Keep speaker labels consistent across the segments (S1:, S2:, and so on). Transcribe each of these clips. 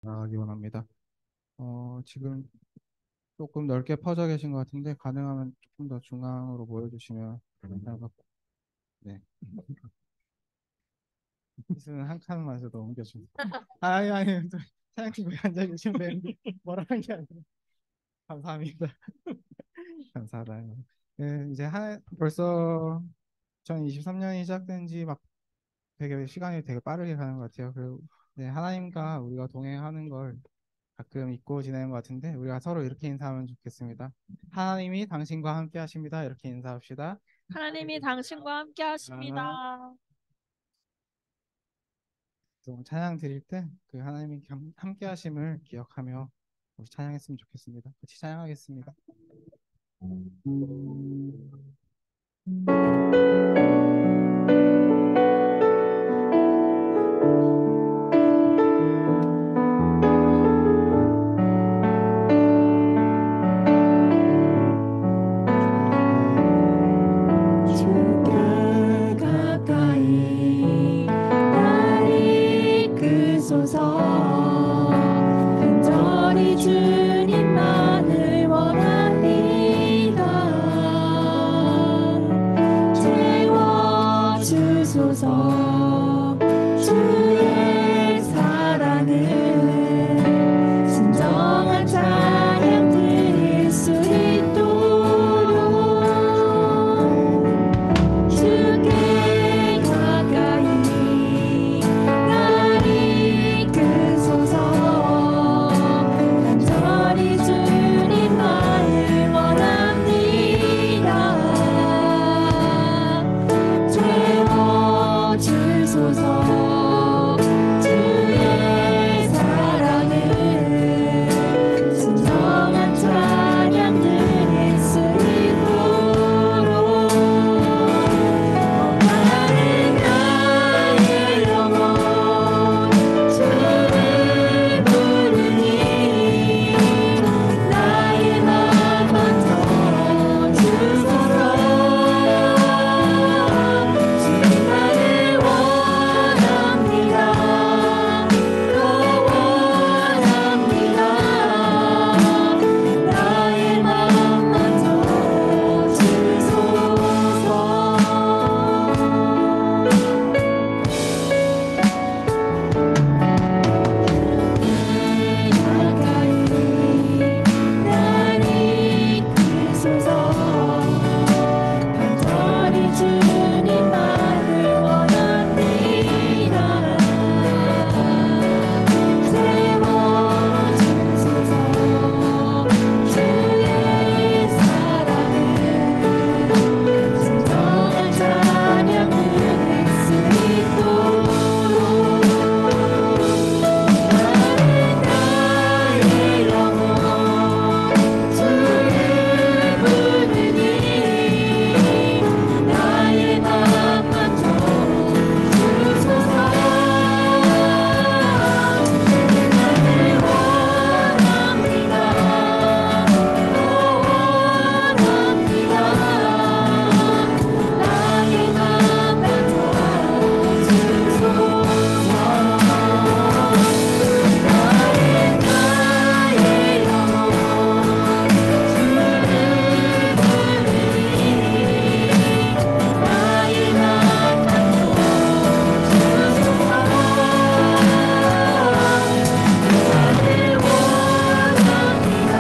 S1: 나가기 원합니다. 지금 조금 넓게 퍼져 계신 것 같은데 가능하면 조금 더 중앙으로 모여주시면 잘 받고. 네.椅子는 한 칸만 해서 옮겨주세요. 아니, 사장님 거기 앉아 계시면 되는데 뭐라는 게 아니라 감사합니다. 감사하다. 네, 이제 벌써 2023년이 시작된 지 막 되게 시간이 되게 빠르게 가는 것 같아요. 그리고 네, 하나님과 우리가 동행하는 걸 가끔 잊고 지내는 것 같은데 우리가 서로 이렇게 인사하면 좋겠습니다. 하나님이 당신과 함께 하십니다. 이렇게 인사합시다.
S2: 하나님이 당신과 함께
S1: 아,
S2: 하십니다.
S1: 또 찬양 드릴 때 그 하나님이 함께 하심을 기억하며 우리 찬양했으면 좋겠습니다. 같이 찬양하겠습니다.
S3: 주께 가까이 나를 이끄소서. 간절히 주님만을 원합니다. 채워주소서. 주의 사랑을 진정한 찬양 드릴 수 있도록 주께 가까이 나를 이끄소서. 간절히 주님만을 원합니다. 채워주소서. 주의 사랑을 진정한 찬양 드릴 수 있도록 나는 나의 영혼 주를 부르니 나의 맘 먼저 주소서. 주님만을 원합니다. 더 원합니다. 나의 맘 먼저 주소서. 가까이 나를 이끄소서. 간절히 주님만을 원합니다. 채워주소서. 주의 사랑을 진정한 찬양 드릴 수 있도록 나는 나의 영혼 주를 부르니 나의 맘 먼저 주소서. 주님만을 원합니다. 더 원합니다. 나의 맘 먼저 주소서. 나의 영혼 주를 부르니 나의 맘 먼저 주소서. 나를 원합니다.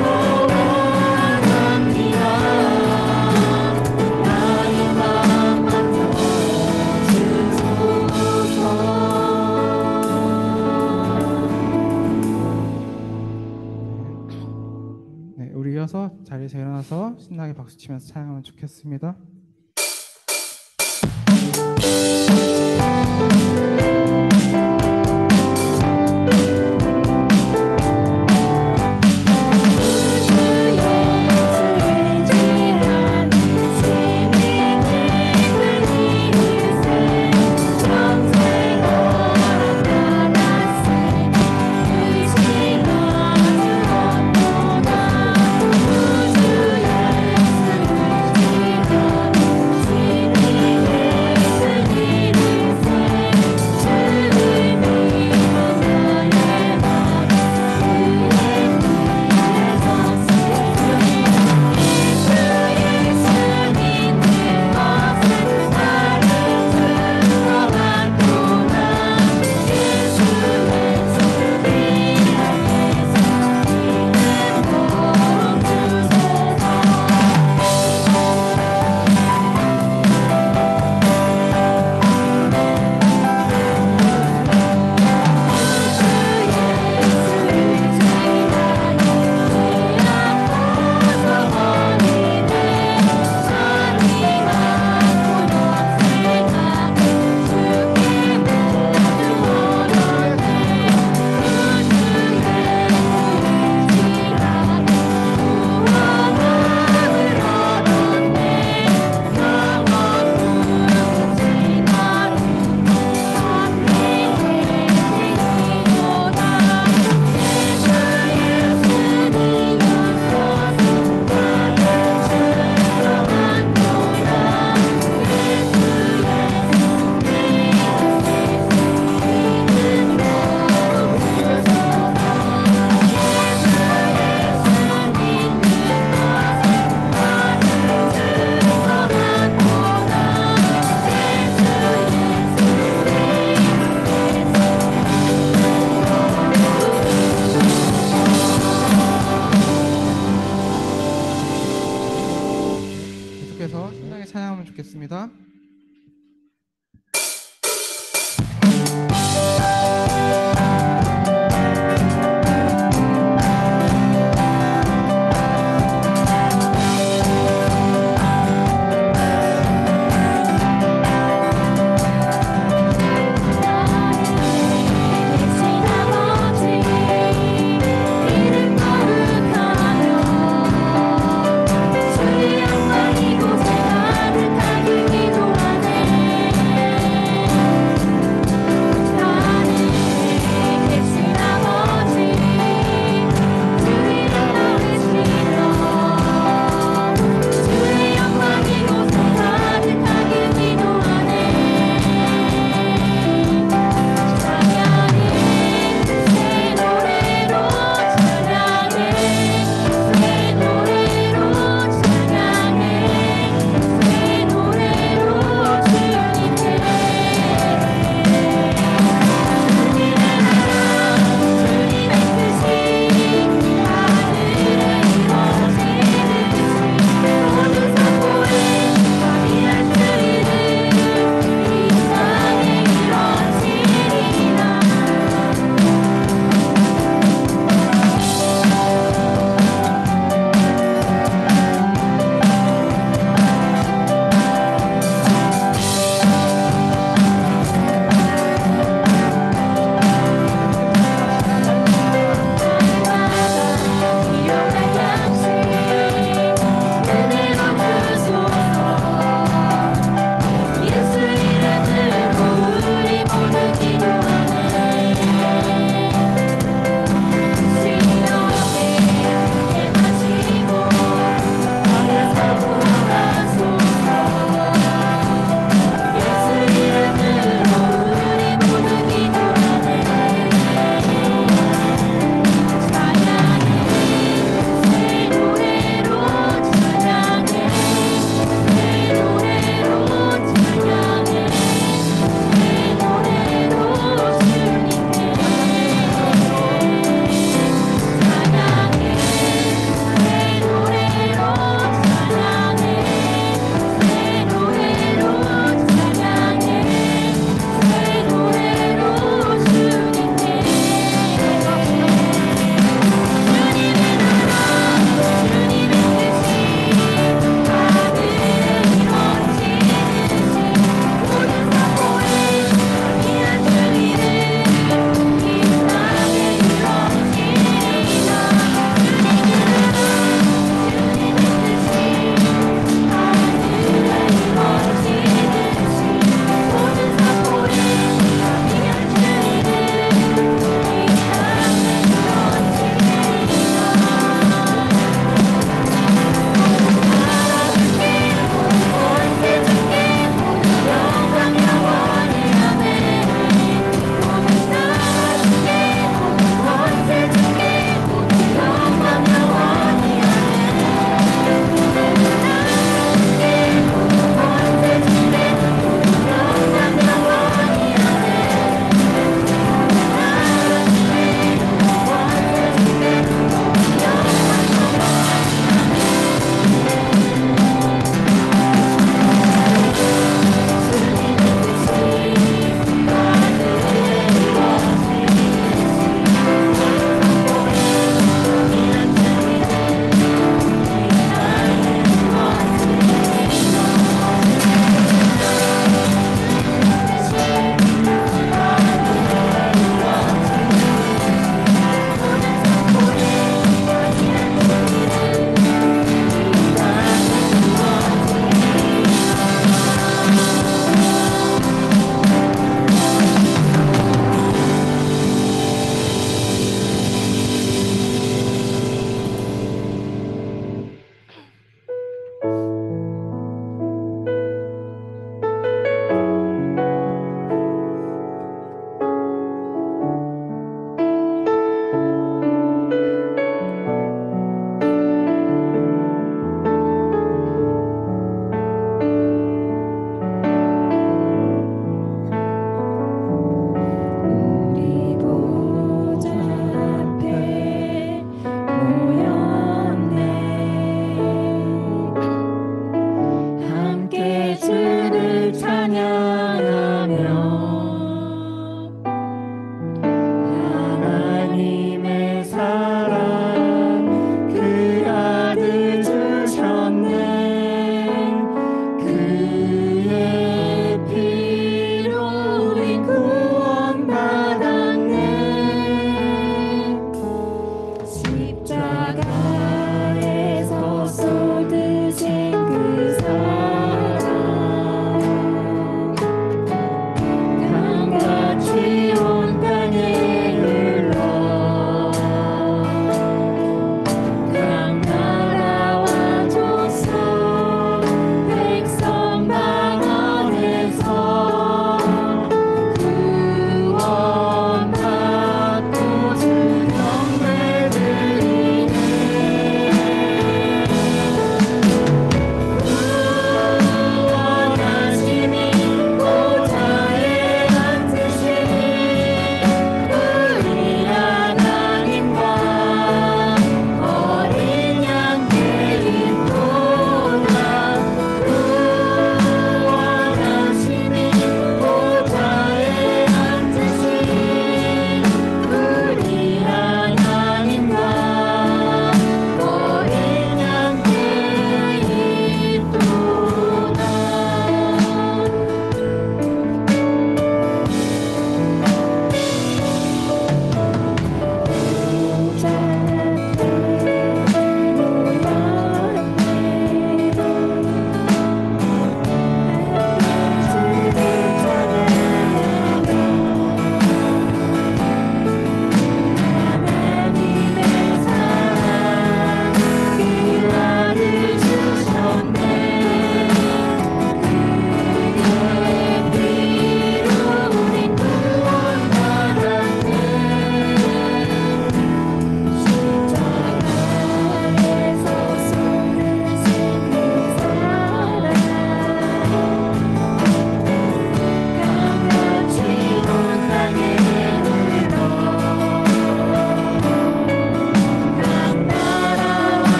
S3: 더 원합니다. 나의 맘 먼저
S1: 네, 우리 이어서 자리에서 일어나서 신나게 박수치면서 찬양하면 좋겠습니다.
S3: 주의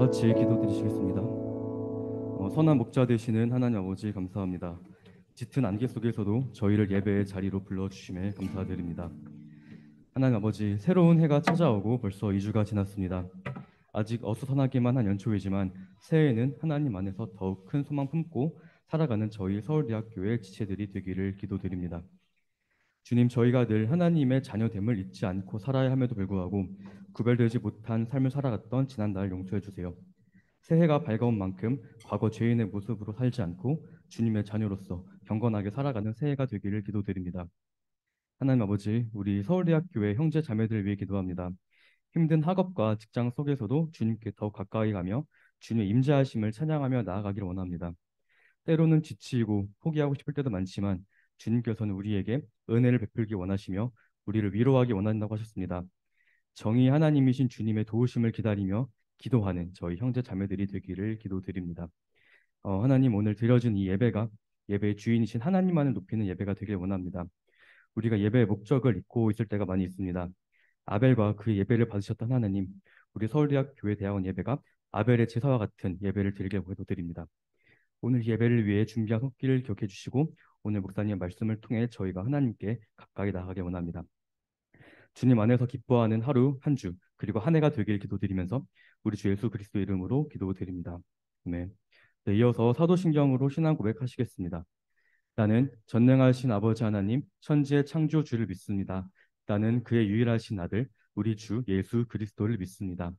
S4: 같이 기도드리시겠습니다. 선한 목자 되시는 하나님 아버지 감사합니다. 짙은 안개 속에서도 저희를 예배의 자리로 불러주심에 감사드립니다. 하나님 아버지, 새로운 해가 찾아오고 벌써 2주가 지났습니다. 아직 어수선하기만 한 연초이지만 새해에는 하나님 안에서 더욱 큰 소망 품고 살아가는 저희 서울대학교의 지체들이 되기를 기도드립니다. 주님, 저희가 늘 하나님의 자녀됨을 잊지 않고 살아야 함에도 불구하고 구별되지 못한 삶을 살아갔던 지난날 용서해 주세요. 새해가 밝아온 만큼 과거 죄인의 모습으로 살지 않고 주님의 자녀로서 경건하게 살아가는 새해가 되기를 기도드립니다. 하나님 아버지, 우리 서울대학교의 형제 자매들을 위해 기도합니다. 힘든 학업과 직장 속에서도 주님께 더 가까이 가며 주님의 임재하심을 찬양하며 나아가기를 원합니다. 때로는 지치고 포기하고 싶을 때도 많지만 주님께서는 우리에게 은혜를 베풀기 원하시며 우리를 위로하기 원한다고 하셨습니다. 정의 하나님이신 주님의 도우심을 기다리며 기도하는 저희 형제 자매들이 되기를 기도드립니다. 하나님, 오늘 드려진 이 예배가 예배의 주인이신 하나님만을 높이는 예배가 되길 원합니다. 우리가 예배의 목적을 잊고 있을 때가 많이 있습니다. 아벨과 그 예배를 받으셨던 하나님, 우리 서울대학 교회 대학원 예배가 아벨의 제사와 같은 예배를 드리게 기도드립니다. 오늘 예배를 위해 준비한 손길을 기억해 주시고 오늘 목사님의 말씀을 통해 저희가 하나님께 가까이 나가게 원합니다. 주님 안에서 기뻐하는 하루 한 주 그리고 한 해가 되길 기도드리면서 우리 주 예수 그리스도 이름으로 기도드립니다. 아멘. 네, 이어서 사도신경으로 신앙 고백하시겠습니다. 나는 전능하신 아버지 하나님 천지의 창조주를 믿습니다. 나는 그의 유일하신 아들 우리 주 예수 그리스도를 믿습니다.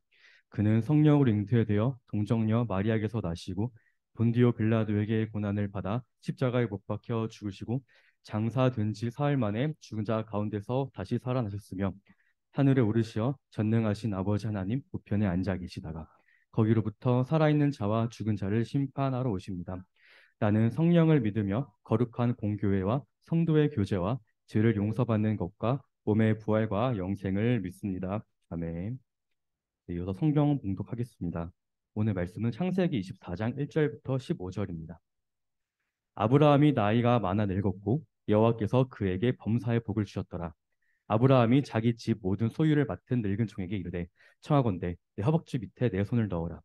S4: 그는 성령으로 잉태되어 동정녀 마리아에게서 나시고 본디오 빌라도에게 고난을 받아 십자가에 못 박혀 죽으시고 장사된 지 사흘 만에 죽은 자 가운데서 다시 살아나셨으며 하늘에 오르시어 전능하신 아버지 하나님 우편에 앉아 계시다가 거기로부터 살아있는 자와 죽은 자를 심판하러 오십니다. 나는 성령을 믿으며 거룩한 공교회와 성도의 교제와 죄를 용서받는 것과 몸의 부활과 영생을 믿습니다. 아멘. 네, 이어서 성경 봉독하겠습니다. 오늘 말씀은 창세기 24장 1절부터 15절입니다. 아브라함이 나이가 많아 늙었고 여호와께서 그에게 범사의 복을 주셨더라. 아브라함이 자기 집 모든 소유를 맡은 늙은 종에게 이르되 청하건대 내 허벅지 밑에 내 손을 넣어라.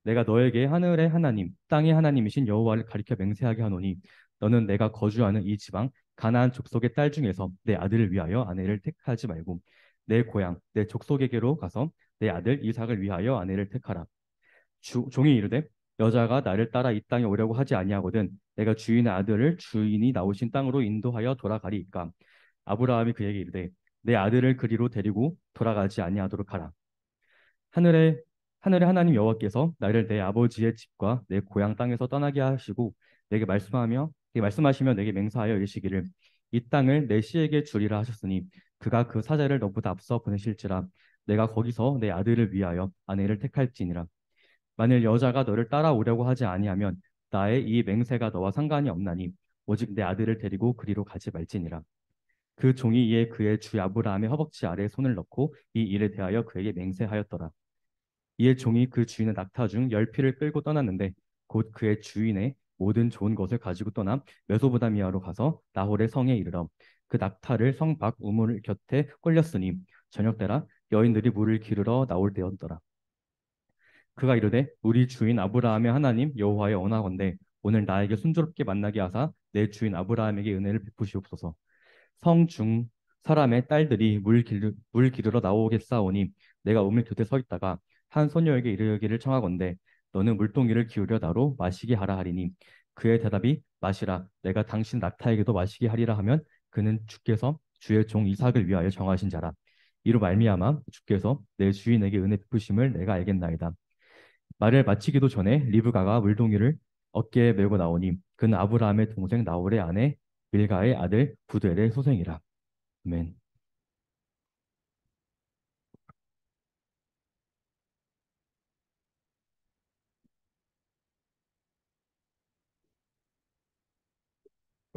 S4: 내가 너에게 하늘의 하나님, 땅의 하나님이신 여호와를 가리켜 맹세하게 하노니 너는 내가 거주하는 이 지방 가나안 족속의 딸 중에서 내 아들을 위하여 아내를 택하지 말고 내 고향, 내 족속에게로 가서 내 아들 이삭을 위하여 아내를 택하라. 종이 이르되 여자가 나를 따라 이 땅에 오려고 하지 아니하거든 내가 주인의 아들을 주인이 나오신 땅으로 인도하여 돌아가리이까. 아브라함이 그에게 이르되 내 아들을 그리로 데리고 돌아가지 아니하도록 하라. 하늘의 하나님 여호와께서 나를 내 아버지의 집과 내 고향 땅에서 떠나게 하시고 내게 말씀하시며 내게 맹세하여 이르시기를 이 땅을 내 씨에게 주리라 하셨으니 그가 그 사자를 너보다 앞서 보내실지라. 내가 거기서 내 아들을 위하여 아내를 택할지니라. 만일 여자가 너를 따라오려고 하지 아니하면 나의 이 맹세가 너와 상관이 없나니 오직 내 아들을 데리고 그리로 가지 말지니라. 그 종이 이에 그의 주 아브라함의 허벅지 아래에 손을 넣고 이 일에 대하여 그에게 맹세하였더라. 이에 종이 그 주인의 낙타 중 10匹를 끌고 떠났는데 곧 그의 주인의 모든 좋은 것을 가지고 떠나 메소보다미아로 가서 나홀의 성에 이르러 그 낙타를 성 밖 우물 곁에 홀렸으니 저녁 때라 여인들이 물을 기르러 나올 때였더라. 그가 이르되 우리 주인 아브라함의 하나님 여호와여 원하건대 오늘 나에게 순조롭게 만나게 하사 내 주인 아브라함에게 은혜를 베푸시옵소서. 성중 사람의 딸들이 물 기르러 나오겠사오니 내가 우물 곁에 서 있다가 한 소녀에게 이르기를 청하건대 너는 물동이를 기울여 나로 마시게 하라 하리니 그의 대답이 마시라 내가 당신 낙타에게도 마시게 하리라 하면 그는 주께서 주의 종 이삭을 위하여 정하신 자라. 이로 말미암아 주께서 내 주인에게 은혜 베푸심을 내가 알겠나이다. 말을 마치기도 전에 리브가가 물동이를 어깨에 메고 나오니 그는 아브라함의 동생 나홀의 아내 밀가의 아들 부두엘의 소생이라. 아멘.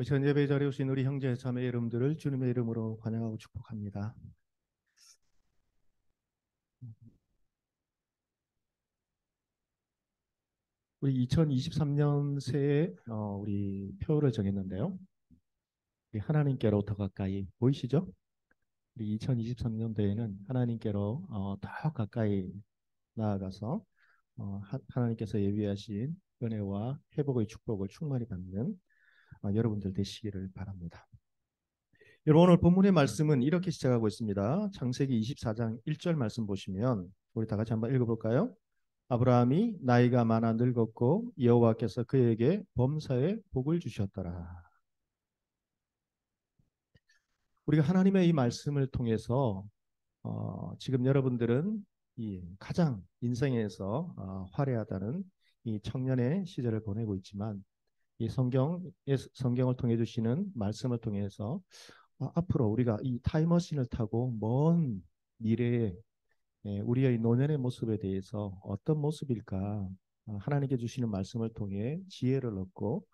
S1: 전 예배 자리에 오신 우리 형제 자매 여러분들을 주님의 이름으로 환영하고 축복합니다. 우리 2023년 새해 우리 표를 정했는데요. 하나님께로 더 가까이 보이시죠? 우리 2023년도에는 하나님께로 더 가까이 나아가서
S5: 하나님께서 예비하신 은혜와 회복의 축복을 충만히 받는 여러분들 되시기를 바랍니다. 여러분, 오늘 본문의 말씀은 이렇게 시작하고 있습니다. 창세기 24장 1절 말씀 보시면 우리 다 같이 한번 읽어볼까요? 아브라함이 나이가 많아 늙었고 여호와께서 그에게 범사에 복을 주셨더라. 우리가 하나님의 이 말씀을 통해서 지금 여러분들은 이 가장 인생에서 화려하다는 이 청년의 시절을 보내고 있지만 이 성경을 통해 주시는 말씀을 통해서 앞으로 우리가 이 타임머신을 타고 먼 미래에 우리의 노년의 모습에 대해서 어떤 모습일까 하나님께 주시는 말씀을 통해 지혜를 얻고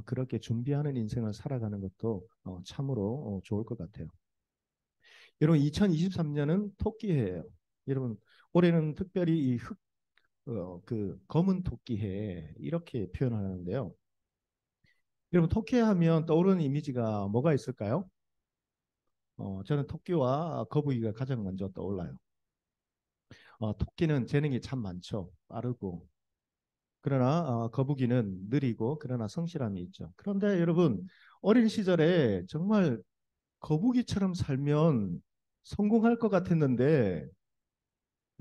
S5: 그렇게 준비하는 인생을 살아가는 것도 참으로 좋을 것 같아요. 여러분, 2023년은 토끼해예요. 여러분, 올해는 특별히 이 그 검은 토끼해 이렇게 표현하는데요. 여러분, 토끼 하면 떠오르는 이미지가 뭐가 있을까요? 저는 토끼와 거북이가 가장 먼저 떠올라요. 토끼는 재능이 참 많죠. 빠르고. 그러나 거북이는 느리고 그러나 성실함이 있죠. 그런데 여러분, 어린 시절에 정말 거북이처럼 살면 성공할 것 같았는데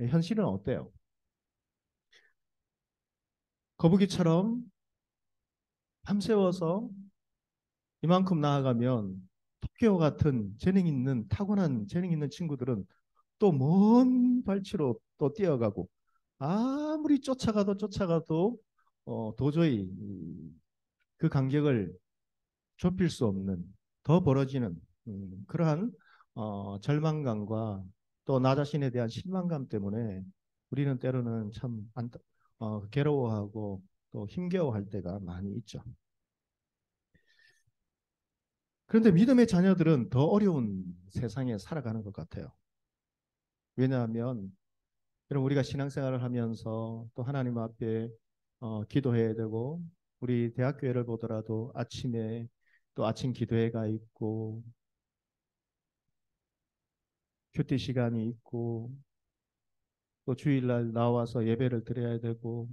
S5: 현실은 어때요? 거북이처럼 밤새워서 이만큼 나아가면 토끼와 같은 타고난 재능 있는 친구들은 또 먼 발치로 또 뛰어가고 아무리 쫓아가도 도저히 그 간격을 좁힐 수 없는 더 벌어지는 그러한 절망감과 또 나 자신에 대한 실망감 때문에 우리는 때로는 참 괴로워하고 또 힘겨워할 때가 많이 있죠. 그런데 믿음의 자녀들은 더 어려운 세상에 살아가는 것 같아요. 왜냐하면 여러분, 우리가 신앙생활을 하면서 또 하나님 앞에 기도해야 되고 우리 대학교회를 보더라도 아침에 또 아침 기도회가 있고 큐티 시간이 있고 또 주일날 나와서 예배를 드려야 되고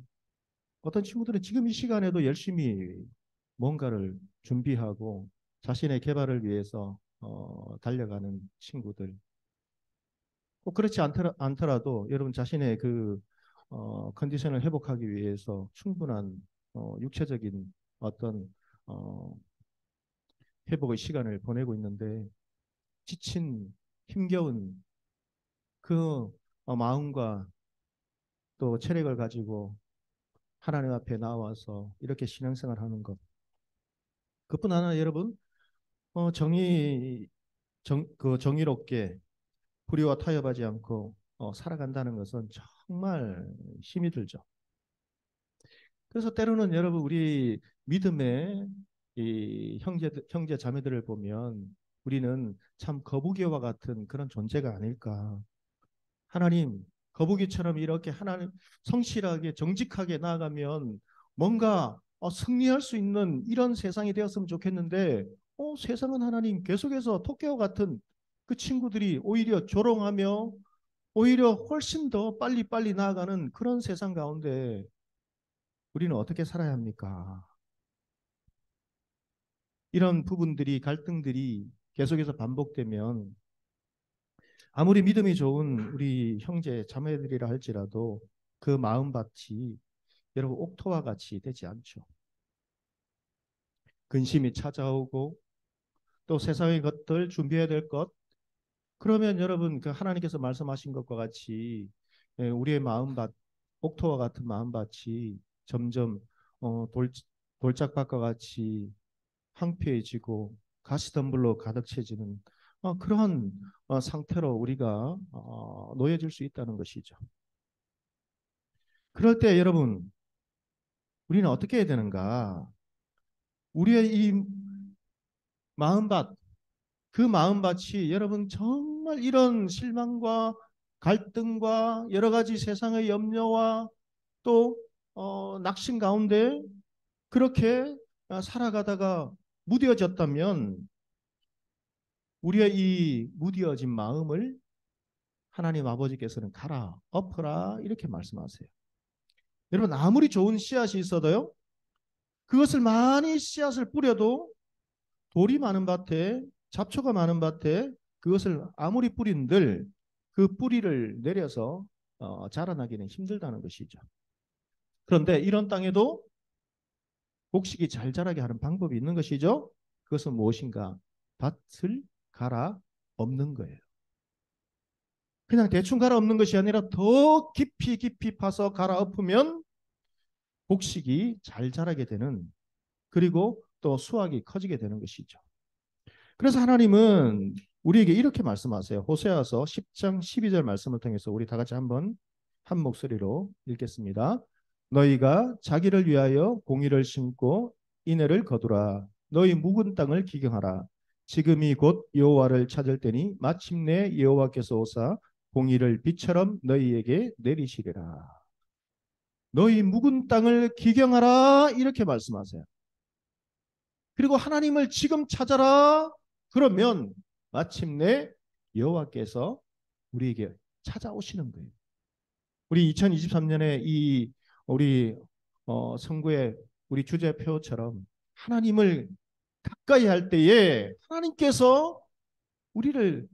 S5: 어떤 친구들은 지금 이 시간에도 열심히 뭔가를 준비하고 자신의 개발을 위해서 달려가는 친구들. 꼭 그렇지 않더라도 여러분 자신의 그 컨디션을 회복하기 위해서 충분한 육체적인 어떤 어, 회복의 시간을 보내고 있는데 지친 힘겨운 그 마음과 또 체력을 가지고 하나님 앞에 나와서 이렇게 신앙생활 하는 것. 그뿐 아니라 여러분 정의롭게 불의와 타협하지 않고 살아간다는 것은 정말 힘이 들죠. 그래서 때로는 여러분 우리 믿음의 이 형제 자매들을 보면 우리는 참 거북이와 같은 그런 존재가 아닐까. 하나님, 거북이처럼 이렇게 하나님 성실하게 정직하게 나아가면 뭔가 승리할 수 있는 이런 세상이 되었으면 좋겠는데 세상은 하나님 계속해서 토끼와 같은 그 친구들이 오히려 조롱하며 오히려 훨씬 더 빨리빨리 나아가는 그런 세상 가운데 우리는 어떻게 살아야 합니까? 이런 부분들이 갈등들이 계속해서 반복되면 아무리 믿음이 좋은 우리 형제 자매들이라 할지라도 그 마음밭이 여러분 옥토와 같이 되지 않죠. 근심이 찾아오고 또 세상의 것들 준비해야 될 것, 그러면 여러분 그 하나님께서 말씀하신 것과 같이 우리의 마음밭 옥토와 같은 마음밭이 점점 돌짝밭과 같이 황폐해지고 가시덤불로 가득 채지는 그러한 상태로 우리가 놓여질 수 있다는 것이죠. 그럴 때 여러분 우리는 어떻게 해야 되는가? 우리의 이 마음밭, 그 마음밭이 여러분 정말 이런 실망과 갈등과 여러 가지 세상의 염려와 또 낙심 가운데 그렇게 살아가다가 무뎌졌다면 우리의 이 무뎌진 마음을 하나님 아버지께서는 갈아 엎어라 이렇게 말씀하세요. 여러분 아무리 좋은 씨앗이 있어도요, 그것을 많이 씨앗을 뿌려도 돌이 많은 밭에, 잡초가 많은 밭에 그것을 아무리 뿌린들 그 뿌리를 내려서 자라나기는 힘들다는 것이죠. 그런데 이런 땅에도 곡식이 잘 자라게 하는 방법이 있는 것이죠. 그것은 무엇인가? 밭을 갈아 엎는 거예요. 그냥 대충 갈아 엎는 것이 아니라 더 깊이 깊이 파서 갈아 엎으면 곡식이 잘 자라게 되는, 그리고 또 수확이 커지게 되는 것이죠. 그래서 하나님은 우리에게 이렇게 말씀하세요. 호세아서 10장 12절 말씀을 통해서 우리 다 같이 한번 한 목소리로 읽겠습니다. 너희가 자기를 위하여 공의를 심고 인애를 거두라. 너희 묵은 땅을 기경하라. 지금이 곧 여호와를 찾을 때니 마침내 여호와께서 오사 공의를 비처럼 너희에게 내리시리라. 너희 묵은 땅을 기경하라, 이렇게 말씀하세요. 그리고 하나님을 지금 찾아라. 그러면 마침내 여호와께서 우리에게 찾아오시는 거예요. 우리 2023년에 이 우리 선구의 우리 주제표처럼 하나님을 가까이 할 때에 하나님께서 우리를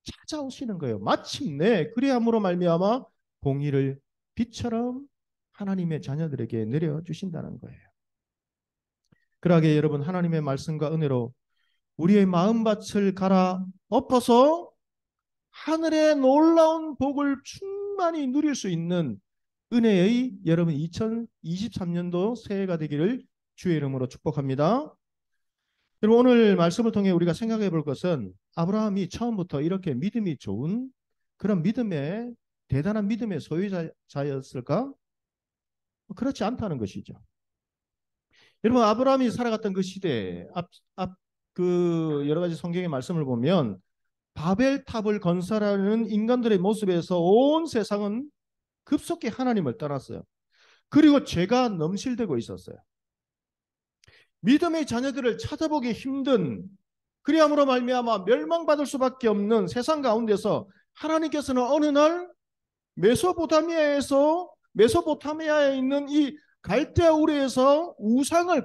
S5: 찾아오시는 거예요. 마침내 그리함으로 말미암아 공의를 빛처럼 하나님의 자녀들에게 내려주신다는 거예요. 그러하게 여러분, 하나님의 말씀과 은혜로 우리의 마음밭을 갈아 엎어서 하늘의 놀라운 복을 충만히 누릴 수 있는 은혜의 여러분 2023년도 새해가 되기를 주의 이름으로 축복합니다. 여러분, 오늘 말씀을 통해 우리가 생각해 볼 것은 아브라함이 처음부터 이렇게 믿음이 좋은 그런 믿음의 대단한 믿음의 소유자였을까? 그렇지 않다는 것이죠. 여러분, 아브라함이 살아갔던 그 시대에 그 여러 가지 성경의 말씀을 보면 바벨탑을 건설하는 인간들의 모습에서 온 세상은 급속히 하나님을 떠났어요. 그리고 죄가 넘실대고 있었어요. 믿음의 자녀들을 찾아보기 힘든, 그리함으로 말미암아 멸망받을 수밖에 없는 세상 가운데서 하나님께서는 어느 날 메소포타미아에 있는 이 갈대아 우르에서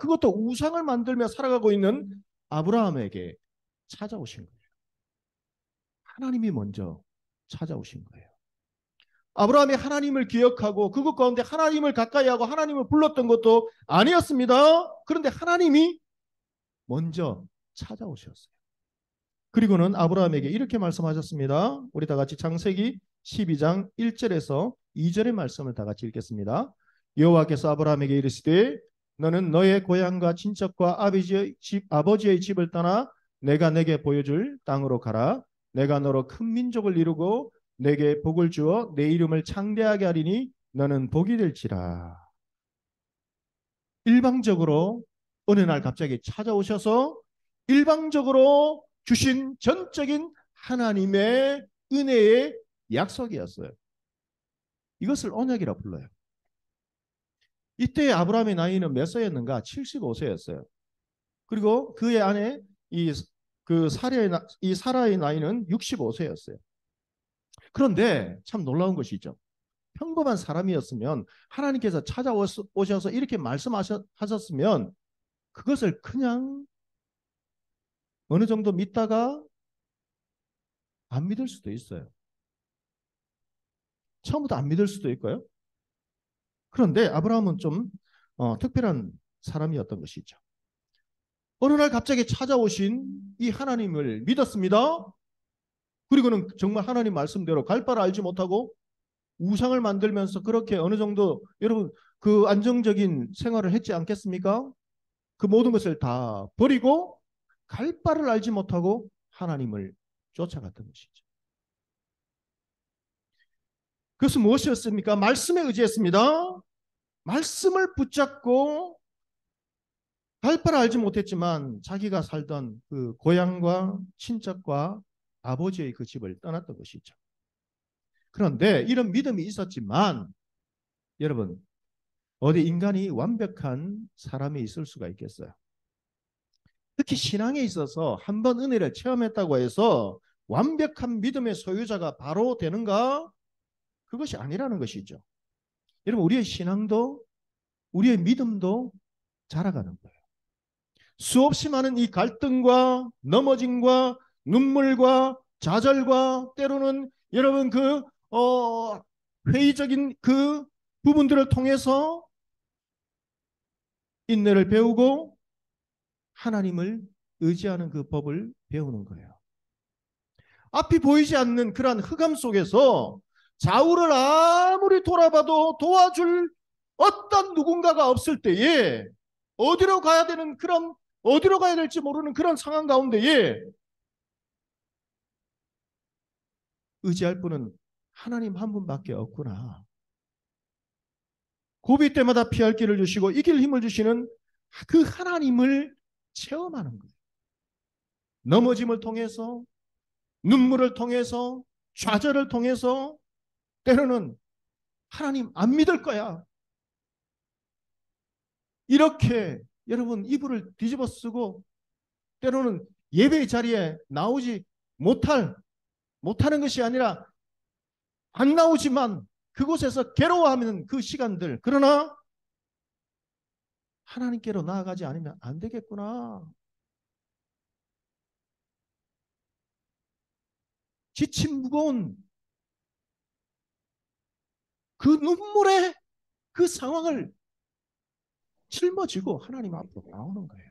S5: 그것도 우상을 만들며 살아가고 있는 아브라함에게 찾아오신 거예요. 하나님이 먼저 찾아오신 거예요. 아브라함이 하나님을 기억하고 그것 가운데 하나님을 가까이 하고 하나님을 불렀던 것도 아니었습니다. 그런데 하나님이 먼저 찾아오셨어요. 그리고는 아브라함에게 이렇게 말씀하셨습니다. 우리 다 같이 창세기 12장 1절에서 2절의 말씀을 다 같이 읽겠습니다. 여호와께서 아브라함에게 이르시되 너는 너의 고향과 친척과 아버지의 집을 떠나 내가 내게 보여줄 땅으로 가라. 내가 너로 큰 민족을 이루고 내게 복을 주어 내 이름을 창대하게 하리니 너는 복이 될지라. 일방적으로 어느 날 갑자기 찾아오셔서 일방적으로 주신 전적인 하나님의 은혜의 약속이었어요. 이것을 언약이라 불러요. 이때 아브라함의 나이는 몇 세였는가? 75세였어요. 그리고 그의 아내 이 사라의 나이는 65세였어요. 그런데 참 놀라운 것이죠. 평범한 사람이었으면 하나님께서 찾아오셔서 이렇게 말씀하셨으면 그것을 그냥 어느 정도 믿다가 안 믿을 수도 있어요. 처음부터 안 믿을 수도 있고요. 그런데 아브라함은 좀 특별한 사람이었던 것이죠. 어느 날 갑자기 찾아오신 이 하나님을 믿었습니다. 그리고는 정말 하나님 말씀대로 갈 바를 알지 못하고 우상을 만들면서 그렇게 어느 정도 여러분 그 안정적인 생활을 했지 않겠습니까? 그 모든 것을 다 버리고 갈 바를 알지 못하고 하나님을 쫓아갔던 것이죠. 그것은 무엇이었습니까? 말씀에 의지했습니다. 말씀을 붙잡고 갈 바를 알지 못했지만 자기가 살던 그 고향과 친척과 아버지의 그 집을 떠났던 것이죠. 그런데 이런 믿음이 있었지만 여러분, 어디 인간이 완벽한 사람이 있을 수가 있겠어요? 특히 신앙에 있어서 한번 은혜를 체험했다고 해서 완벽한 믿음의 소유자가 바로 되는가? 그것이 아니라는 것이죠. 여러분 우리의 신앙도 우리의 믿음도 자라가는 거예요. 수없이 많은 이 갈등과 넘어짐과 눈물과 좌절과 때로는 여러분 회의적인 그 부분들을 통해서 인내를 배우고 하나님을 의지하는 그 법을 배우는 거예요. 앞이 보이지 않는 그러한 흑암 속에서 좌우를 아무리 돌아봐도 도와줄 어떤 누군가가 없을 때에 어디로 가야 될지 모르는 그런 상황 가운데에 의지할 분은 하나님 한 분밖에 없구나. 고비 때마다 피할 길을 주시고 이길 힘을 주시는 그 하나님을 체험하는 거예요. 넘어짐을 통해서, 눈물을 통해서, 좌절을 통해서, 때로는 하나님 안 믿을 거야, 이렇게 여러분 이불을 뒤집어 쓰고 때로는 예배의 자리에 나오지 못하는 것이 아니라 안 나오지만 그곳에서 괴로워하는 그 시간들, 그러나 하나님께로 나아가지 않으면 안 되겠구나. 지친 무거운 그 눈물의 그 상황을 짊어지고 하나님 앞으로 나오는 거예요.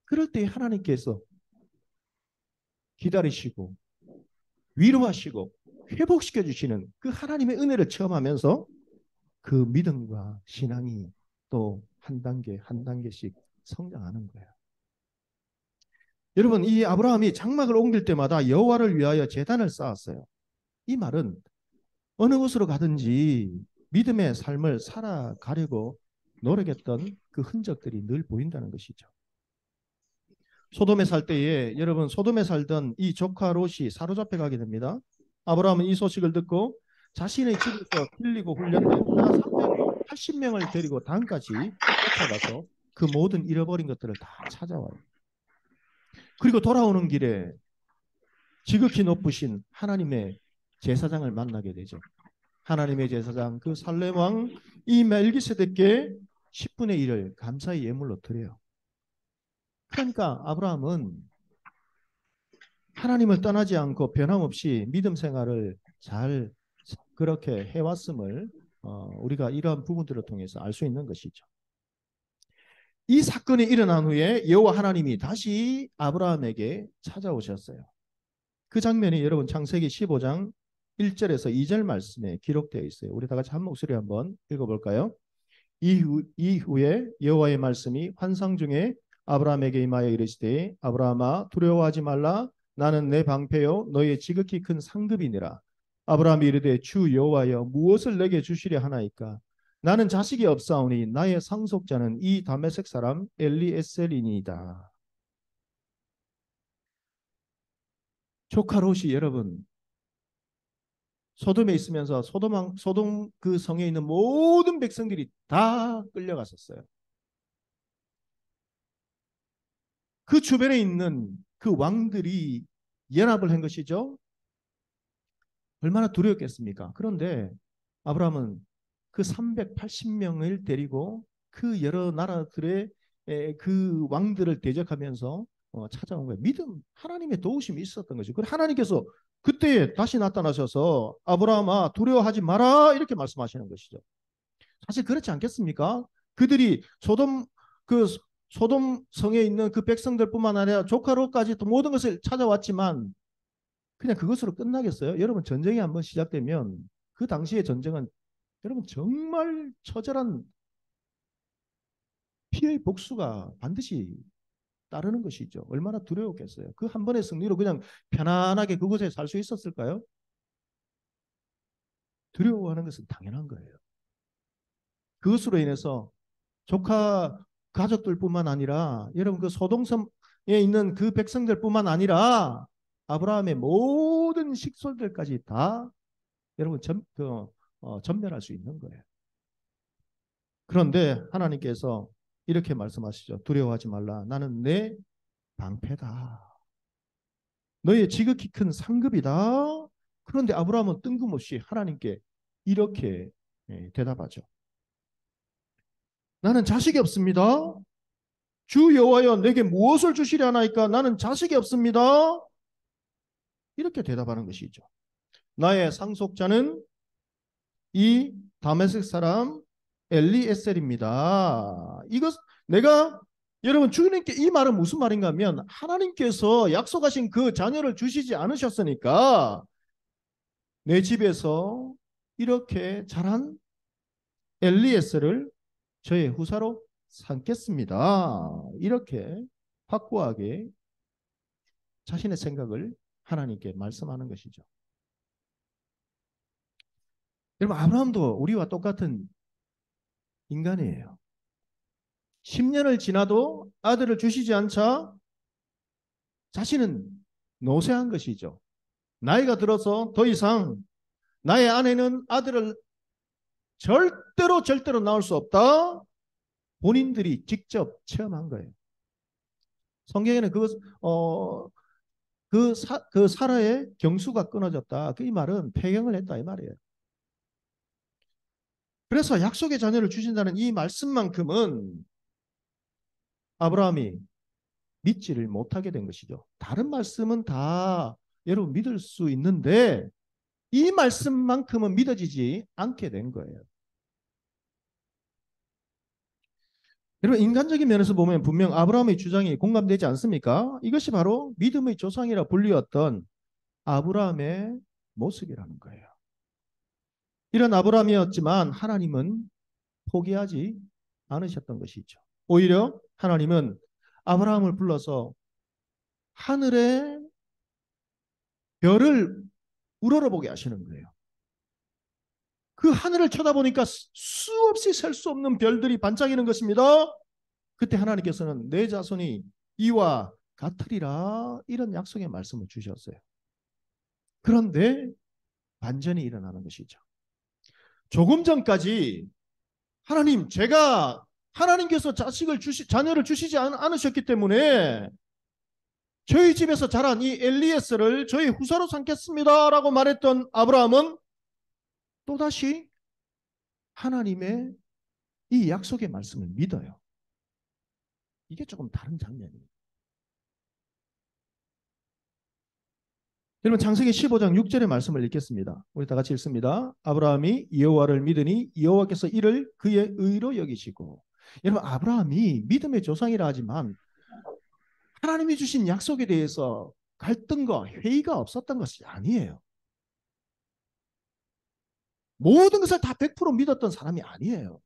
S5: 그럴 때 하나님께서 기다리시고 위로하시고 회복시켜 주시는 그 하나님의 은혜를 체험하면서 그 믿음과 신앙이 또 한 단계 한 단계씩 성장하는 거예요. 여러분, 이 아브라함이 장막을 옮길 때마다 여호와를 위하여 제단을 쌓았어요. 이 말은 어느 곳으로 가든지 믿음의 삶을 살아가려고 노력했던 그 흔적들이 늘 보인다는 것이죠. 소돔에 살 때에 여러분, 소돔에 살던 이 조카 롯이 사로잡혀 가게 됩니다. 아브라함은 이 소식을 듣고 자신의 집에서 길리고 훈련된 380명을 데리고 단까지 쫓아가서 그 모든 잃어버린 것들을 다 찾아와요. 그리고 돌아오는 길에 지극히 높으신 하나님의 제사장을 만나게 되죠. 하나님의 제사장 그 살렘 왕 이 멜기세덱께 10분의 1을 감사의 예물로 드려요. 그러니까 아브라함은 하나님을 떠나지 않고 변함없이 믿음 생활을 잘 그렇게 해왔음을 우리가 이러한 부분들을 통해서 알 수 있는 것이죠. 이 사건이 일어난 후에 여호와 하나님이 다시 아브라함에게 찾아오셨어요. 그 장면이 여러분 창세기 15장 1절에서 2절 말씀에 기록되어 있어요. 우리 다 같이 한 목소리 한번 읽어볼까요? 이후에 여호와의 말씀이 환상 중에 아브라함에게 임하여 이르시되 아브라함아 두려워하지 말라 나는 내 방패요 너의 지극히 큰 상급이니라. 아브라함이 이르되 주 여호와여 무엇을 내게 주시려 하나이까 나는 자식이 없사오니 나의 상속자는 이 다메섹 사람 엘리에셀이니이다. 조카 롯이 여러분 소돔에 있으면서 소돔 그 성에 있는 모든 백성들이 다 끌려갔었어요. 그 주변에 있는 그 왕들이 연합을 한 것이죠. 얼마나 두려웠겠습니까? 그런데 아브라함은 그 380명을 데리고 그 여러 나라들의 그 왕들을 대적하면서 찾아온 거예요. 믿음, 하나님의 도우심이 있었던 거죠. 그리고 하나님께서 그때 다시 나타나셔서 아브라함아 두려워하지 마라 이렇게 말씀하시는 것이죠. 사실 그렇지 않겠습니까? 그들이 소돔 성에 있는 그 백성들뿐만 아니라 조카 롯까지 또 모든 것을 찾아왔지만 그냥 그것으로 끝나겠어요? 여러분 전쟁이 한번 시작되면 그 당시의 전쟁은 여러분 정말 처절한 피해의 복수가 반드시 따르는 것이죠. 얼마나 두려웠겠어요. 그 한 번의 승리로 그냥 편안하게 그곳에 살 수 있었을까요? 두려워하는 것은 당연한 거예요. 그것으로 인해서 조카 가족들뿐만 아니라 여러분 그 소돔성에 있는 그 백성들뿐만 아니라 아브라함의 모든 식솔들까지 다 여러분 전멸할 수 있는 거예요. 그런데 하나님께서 이렇게 말씀하시죠. 두려워하지 말라. 나는 내 방패다. 너의 지극히 큰 상급이다. 그런데 아브라함은 뜬금없이 하나님께 이렇게 대답하죠. 나는 자식이 없습니다. 주 여호와여 내게 무엇을 주시려 하나이까? 나는 자식이 없습니다. 이렇게 대답하는 것이죠. 나의 상속자는 이 다메섹 사람 엘리에셀입니다. 이것 내가 여러분 주님께 이 말은 무슨 말인가 하면 하나님께서 약속하신 그 자녀를 주시지 않으셨으니까 내 집에서 이렇게 자란 엘리에셀을 저의 후사로 삼겠습니다. 이렇게 확고하게 자신의 생각을 하나님께 말씀하는 것이죠. 여러분 아브라함도 우리와 똑같은 인간이에요. 10년을 지나도 아들을 주시지 않자 자신은 노쇠한 것이죠. 나이가 들어서 더 이상 나의 아내는 아들을 절대로 낳을 수 없다. 본인들이 직접 체험한 거예요. 성경에는 그 사라의 경수가 끊어졌다. 이 말은 폐경을 했다 이 말이에요. 그래서 약속의 자녀를 주신다는 이 말씀만큼은 아브라함이 믿지를 못하게 된 것이죠. 다른 말씀은 다 여러분 믿을 수 있는데 이 말씀만큼은 믿어지지 않게 된 거예요. 여러분 인간적인 면에서 보면 분명 아브라함의 주장이 공감되지 않습니까? 이것이 바로 믿음의 조상이라 불리웠던 아브라함의 모습이라는 거예요. 이런 아브라함이었지만 하나님은 포기하지 않으셨던 것이죠. 오히려 하나님은 아브라함을 불러서 하늘의 별을 우러러보게 하시는 거예요. 그 하늘을 쳐다보니까 수없이 셀 수 없는 별들이 반짝이는 것입니다. 그때 하나님께서는 내 자손이 이와 같으리라 이런 약속의 말씀을 주셨어요. 그런데 반전이 일어나는 것이죠. 조금 전까지 하나님 제가 하나님께서 자녀를 주시지 않으셨기 때문에 저희 집에서 자란 이 엘리에셀을 저희 후사로 삼겠습니다 라고 말했던 아브라함은 또다시 하나님의 이 약속의 말씀을 믿어요. 이게 조금 다른 장면이에요. 여러분 창세기 15장 6절의 말씀을 읽겠습니다. 우리 다 같이 읽습니다. 아브라함이 여호와를 믿으니 여호와께서 이를 그의 의로 여기시고. 여러분 아브라함이 믿음의 조상이라 하지만 하나님이 주신 약속에 대해서 갈등과 회의가 없었던 것이 아니에요. 모든 것을 다 100% 믿었던 사람이 아니에요.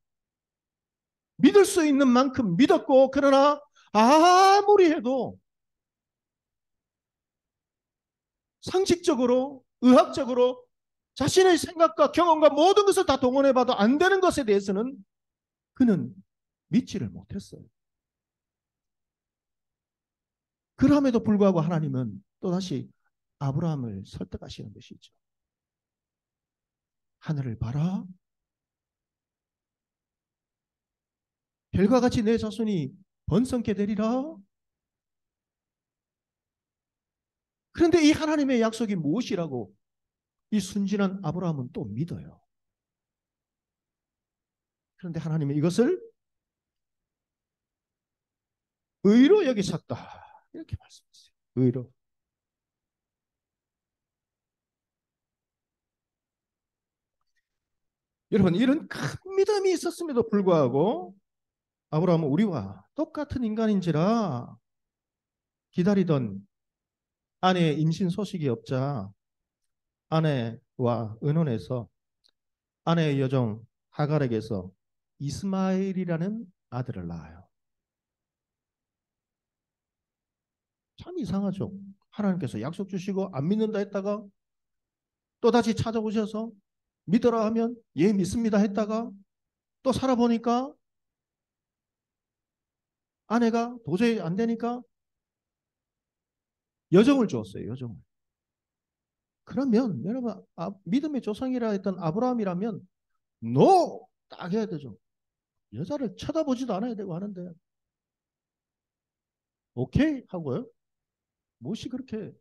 S5: 믿을 수 있는 만큼 믿었고 그러나 아무리 해도 상식적으로 의학적으로 자신의 생각과 경험과 모든 것을 다 동원해봐도 안 되는 것에 대해서는 그는 믿지를 못했어요. 그럼에도 불구하고 하나님은 또다시 아브라함을 설득하시는 것이죠. 하늘을 봐라. 별과 같이 내 자손이 번성케 되리라. 그런데 이 하나님의 약속이 무엇이라고 이 순진한 아브라함은 또 믿어요. 그런데 하나님은 이것을 의로 여기셨다. 이렇게 말씀하세요. 의로. 여러분 이런 큰 믿음이 있었음에도 불구하고 아브라함은 우리와 똑같은 인간인지라 기다리던 아내의 임신 소식이 없자 아내와 의논해서 아내의 여종 하갈에게서 이스마엘이라는 아들을 낳아요. 참 이상하죠. 하나님께서 약속 주시고 안 믿는다 했다가 또다시 찾아오셔서 믿으라 하면 예 믿습니다 했다가 또 살아보니까 아내가 도저히 안 되니까 여종을 주었어요. 여종을. 그러면 여러분 믿음의 조상이라 했던 아브라함이라면 노! 딱 해야 되죠. 여자를 쳐다보지도 않아야 되고 하는데 오케이 하고요. 무엇이 그렇게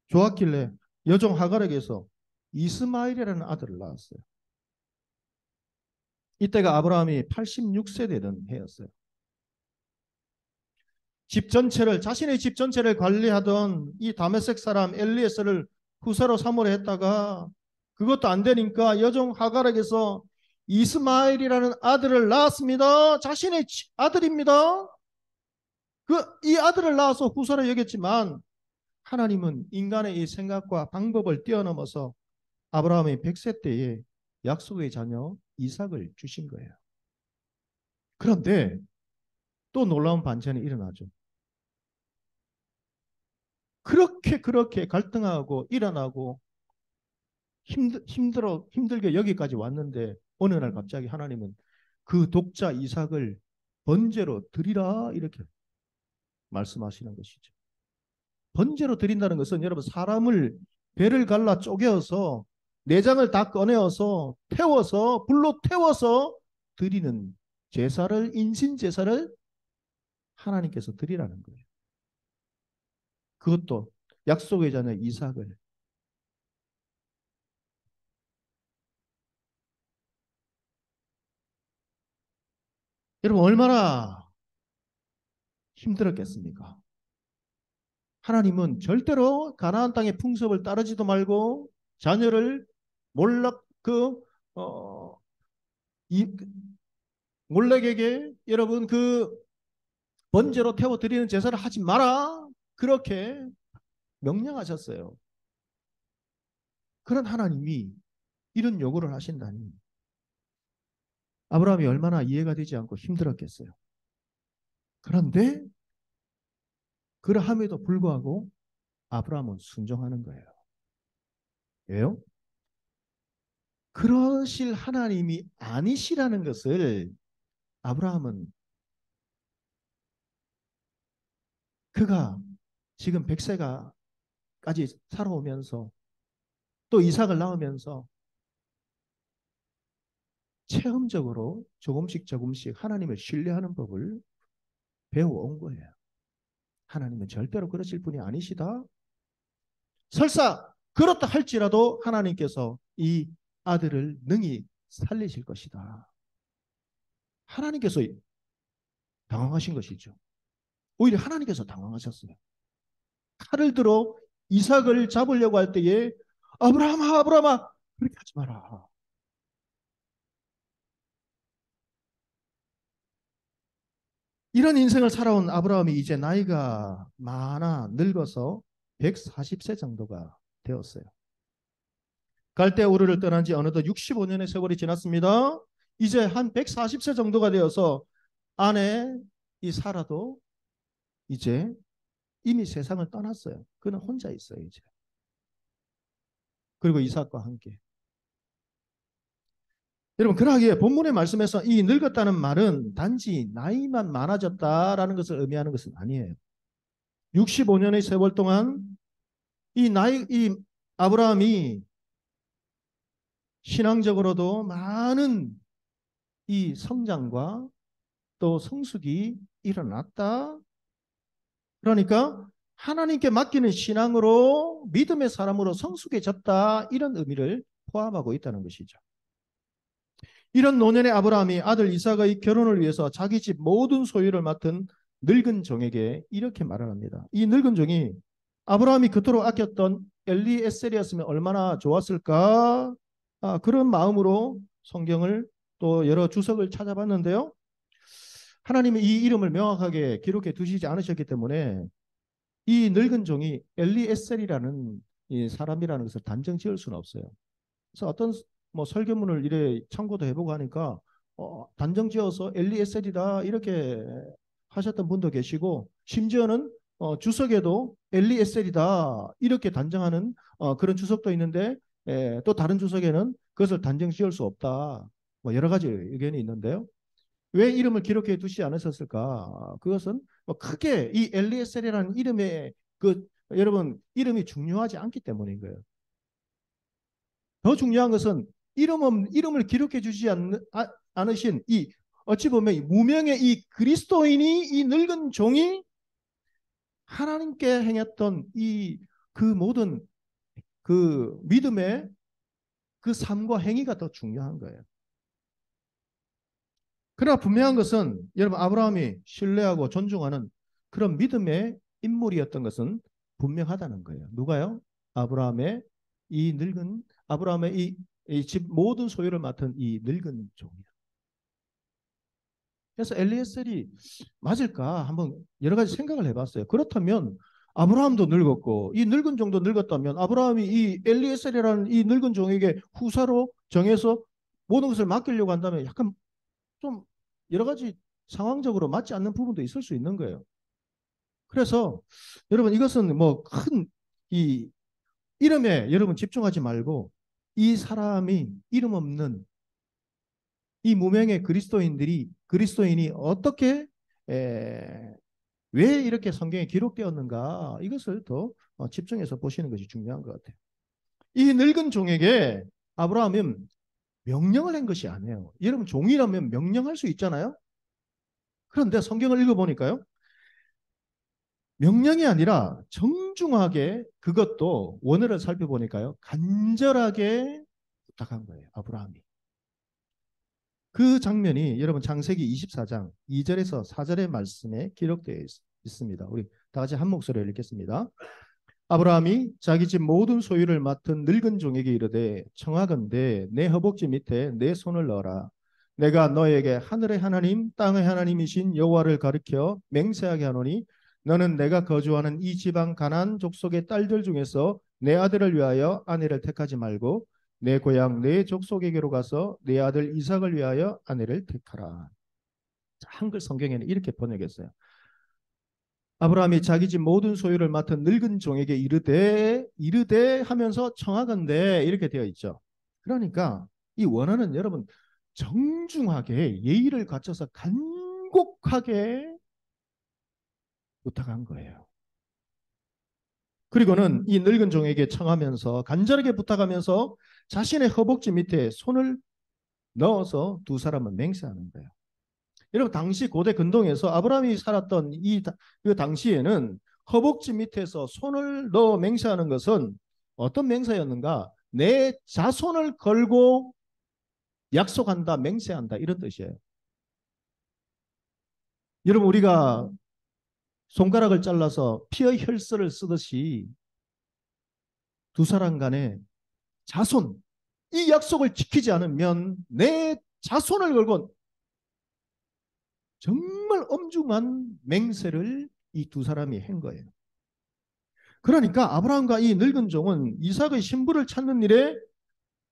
S5: 좋았길래 여종 하갈에게서 이스마엘이라는 아들을 낳았어요. 이때가 아브라함이 86세 되던 해였어요. 집 전체를, 자신의 집 전체를 관리하던 이 다메섹 사람 엘리에셀을 후사로 삼으려 했다가 그것도 안 되니까 여종 하갈에게서 이스마엘이라는 아들을 낳았습니다. 자신의 아들입니다. 이 아들을 낳아서 후사로 여겼지만 하나님은 인간의 이 생각과 방법을 뛰어넘어서 아브라함의 100세 때에 약속의 자녀 이삭을 주신 거예요. 그런데 또 놀라운 반전이 일어나죠. 그렇게 갈등하고 일어나고 힘들게 여기까지 왔는데 어느 날 갑자기 하나님은 그 독자 이삭을 번제로 드리라 이렇게 말씀하시는 것이죠. 번제로 드린다는 것은 여러분 사람을 배를 갈라 쪼개어서 내장을 다 꺼내어서 태워서 불로 태워서 드리는 제사를, 인신 제사를 하나님께서 드리라는 거예요. 그것도 약속의 자녀 이삭을. 여러분 얼마나 힘들었겠습니까? 하나님은 절대로 가나안 땅의 풍습을 따르지도 말고 자녀를 몰렉에게 여러분 그 번제로 태워 드리는 제사를 하지 마라 그렇게 명령하셨어요. 그런 하나님이 이런 요구를 하신다니 아브라함이 얼마나 이해가 되지 않고 힘들었겠어요. 그런데 그러함에도 불구하고 아브라함은 순종하는 거예요. 왜요? 그러실 하나님이 아니시라는 것을 아브라함은 그가 지금 100세가까지 살아오면서 또 이삭을 낳으면서 체험적으로 조금씩 하나님을 신뢰하는 법을 배워온 거예요. 하나님은 절대로 그러실 분이 아니시다. 설사 그렇다 할지라도 하나님께서 이 아들을 능히 살리실 것이다. 하나님께서 당황하신 것이죠. 오히려 하나님께서 당황하셨어요. 칼을 들어 이삭을 잡으려고 할 때에 아브라함아 그렇게 하지 마라. 이런 인생을 살아온 아브라함이 이제 나이가 많아 늙어서 140세 정도가 되었어요. 갈대 우르를 떠난 지 어느덧 65년의 세월이 지났습니다. 이제 한 140세 정도가 되어서 아내 이 사라도 이제 이미 세상을 떠났어요. 그는 혼자 있어요 이제. 그리고 이삭과 함께. 여러분 그러하기에 본문의 말씀에서 이 늙었다는 말은 단지 나이만 많아졌다라는 것을 의미하는 것은 아니에요. 65년의 세월 동안 이 아브라함이 신앙적으로도 많은 이 성장과 또 성숙이 일어났다. 그러니까 하나님께 맡기는 신앙으로 믿음의 사람으로 성숙해졌다. 이런 의미를 포함하고 있다는 것이죠. 이런 노년의 아브라함이 아들 이삭의 결혼을 위해서 자기 집 모든 소유를 맡은 늙은 종에게 이렇게 말을 합니다. 이 늙은 종이 아브라함이 그토록 아꼈던 엘리에셀이었으면 얼마나 좋았을까? 그런 마음으로 성경을 또 여러 주석을 찾아봤는데요. 하나님이 이 이름을 명확하게 기록해 두시지 않으셨기 때문에 이 늙은 종이 엘리에셀이라는 이 사람이라는 것을 단정 지을 수는 없어요. 그래서 어떤 설교문을 이래 참고도 해보고 하니까 단정 지어서 엘리에셀이다 이렇게 하셨던 분도 계시고 심지어는 주석에도 엘리에셀이다 이렇게 단정하는 그런 주석도 있는데 또 다른 주석에는 그것을 단정 지을 수 없다. 여러 가지 의견이 있는데요. 왜 이름을 기록해 두시지 않으셨을까? 그것은 크게 이 엘리에셀이라는 이름의 여러분 이름이 중요하지 않기 때문인 거예요. 더 중요한 것은 이름을 기록해 주지 않으신 이 어찌 보면 무명의 이 그리스도인이 이 늙은 종이 하나님께 행했던 그 모든 그 믿음의 그 삶과 행위가 더 중요한 거예요. 그러나 분명한 것은 여러분 아브라함이 신뢰하고 존중하는 그런 믿음의 인물이었던 것은 분명하다는 거예요. 누가요? 아브라함의 아브라함의 이 집 모든 소유를 맡은 이 늙은 종이요. 그래서 엘리에셀이 맞을까 한번 여러 가지 생각을 해봤어요. 그렇다면 아브라함도 늙었고 이 늙은 종도 늙었다면 아브라함이 이 엘리에셀이라는 이 늙은 종에게 후사로 정해서 모든 것을 맡기려고 한다면 약간 좀 여러 가지 상황적으로 맞지 않는 부분도 있을 수 있는 거예요. 그래서 여러분 이것은 뭐 큰 이 이름에 여러분 집중하지 말고 이 사람이 이름 없는 이 무명의 그리스도인이 어떻게 왜 이렇게 성경에 기록되었는가 이것을 더 집중해서 보시는 것이 중요한 것 같아요. 이 늙은 종에게 아브라함은 명령을 한 것이 아니에요. 여러분 종이라면 명령할 수 있잖아요. 그런데 성경을 읽어보니까요. 명령이 아니라 정중하게 그것도 원어를 살펴보니까요. 간절하게 부탁한 거예요. 아브라함이. 그 장면이 여러분 창세기 24장 2절에서 4절의 말씀에 기록되어 있습니다. 우리 다 같이 한 목소리로 읽겠습니다. 아브라함이 자기 집 모든 소유를 맡은 늙은 종에게 이르되 청하건대 내 허벅지 밑에 내 손을 넣어라. 내가 너에게 하늘의 하나님 땅의 하나님이신 여호와를 가리켜 맹세하게 하노니 너는 내가 거주하는 이 지방 가나안 족속의 딸들 중에서 내 아들을 위하여 아내를 택하지 말고 내 고향 내 족속에게로 가서 내 아들 이삭을 위하여 아내를 택하라. 한글 성경에는 이렇게 번역했어요. 아브라함이 자기 집 모든 소유를 맡은 늙은 종에게 이르되 하면서 청하건대 이렇게 되어 있죠. 그러니까 이 원어는 여러분 정중하게 예의를 갖춰서 간곡하게 부탁한 거예요. 그리고는 이 늙은 종에게 청하면서 간절하게 부탁하면서 자신의 허벅지 밑에 손을 넣어서 두 사람은 맹세하는 거예요. 여러분 당시 고대 근동에서 아브라함이 살았던 그 당시에는 허벅지 밑에서 손을 넣어 맹세하는 것은 어떤 맹세였는가? 내 자손을 걸고 약속한다, 맹세한다 이런 뜻이에요. 여러분 우리가 손가락을 잘라서 피의 혈서를 쓰듯이 두 사람 간에 자손 이 약속을 지키지 않으면 내 자손을 걸고 정말 엄중한 맹세를 이 두 사람이 한 거예요. 그러니까 아브라함과 이 늙은 종은 이삭의 신부를 찾는 일에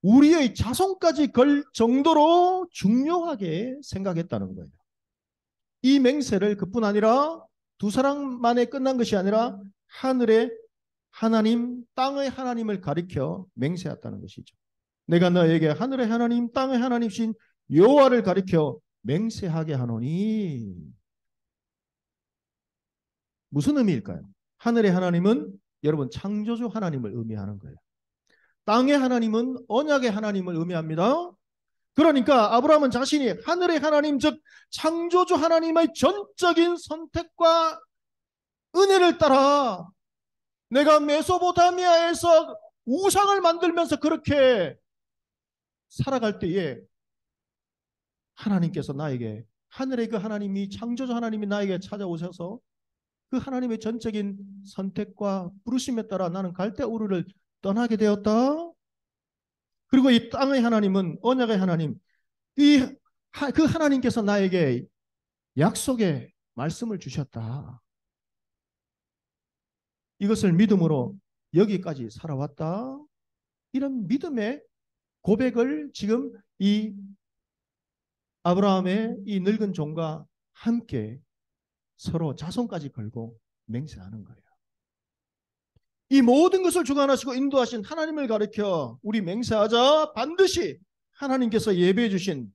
S5: 우리의 자손까지 걸 정도로 중요하게 생각했다는 거예요. 이 맹세를 그뿐 아니라 두 사람만에 끝난 것이 아니라 하늘의 하나님, 땅의 하나님을 가리켜 맹세했다는 것이죠. 내가 너에게 하늘의 하나님, 땅의 하나님이신 여호와를 가리켜 맹세하게 하노니. 무슨 의미일까요? 하늘의 하나님은 여러분 창조주 하나님을 의미하는 거예요. 땅의 하나님은 언약의 하나님을 의미합니다. 그러니까 아브라함은 자신이 하늘의 하나님 즉 창조주 하나님의 전적인 선택과 은혜를 따라 내가 메소포타미아에서 우상을 만들면서 그렇게 살아갈 때에 하나님께서 나에게 하늘의 그 하나님이 창조주 하나님이 나에게 찾아오셔서 그 하나님의 전적인 선택과 부르심에 따라 나는 갈대우르를 떠나게 되었다. 그리고 이 땅의 하나님은 언약의 하나님 그 하나님께서 나에게 약속의 말씀을 주셨다. 이것을 믿음으로 여기까지 살아왔다. 이런 믿음의 고백을 지금 이 아브라함의 이 늙은 종과 함께 서로 자손까지 걸고 맹세하는 거예요. 이 모든 것을 주관하시고 인도하신 하나님을 가리켜 우리 맹세하자. 반드시 하나님께서 예배해 주신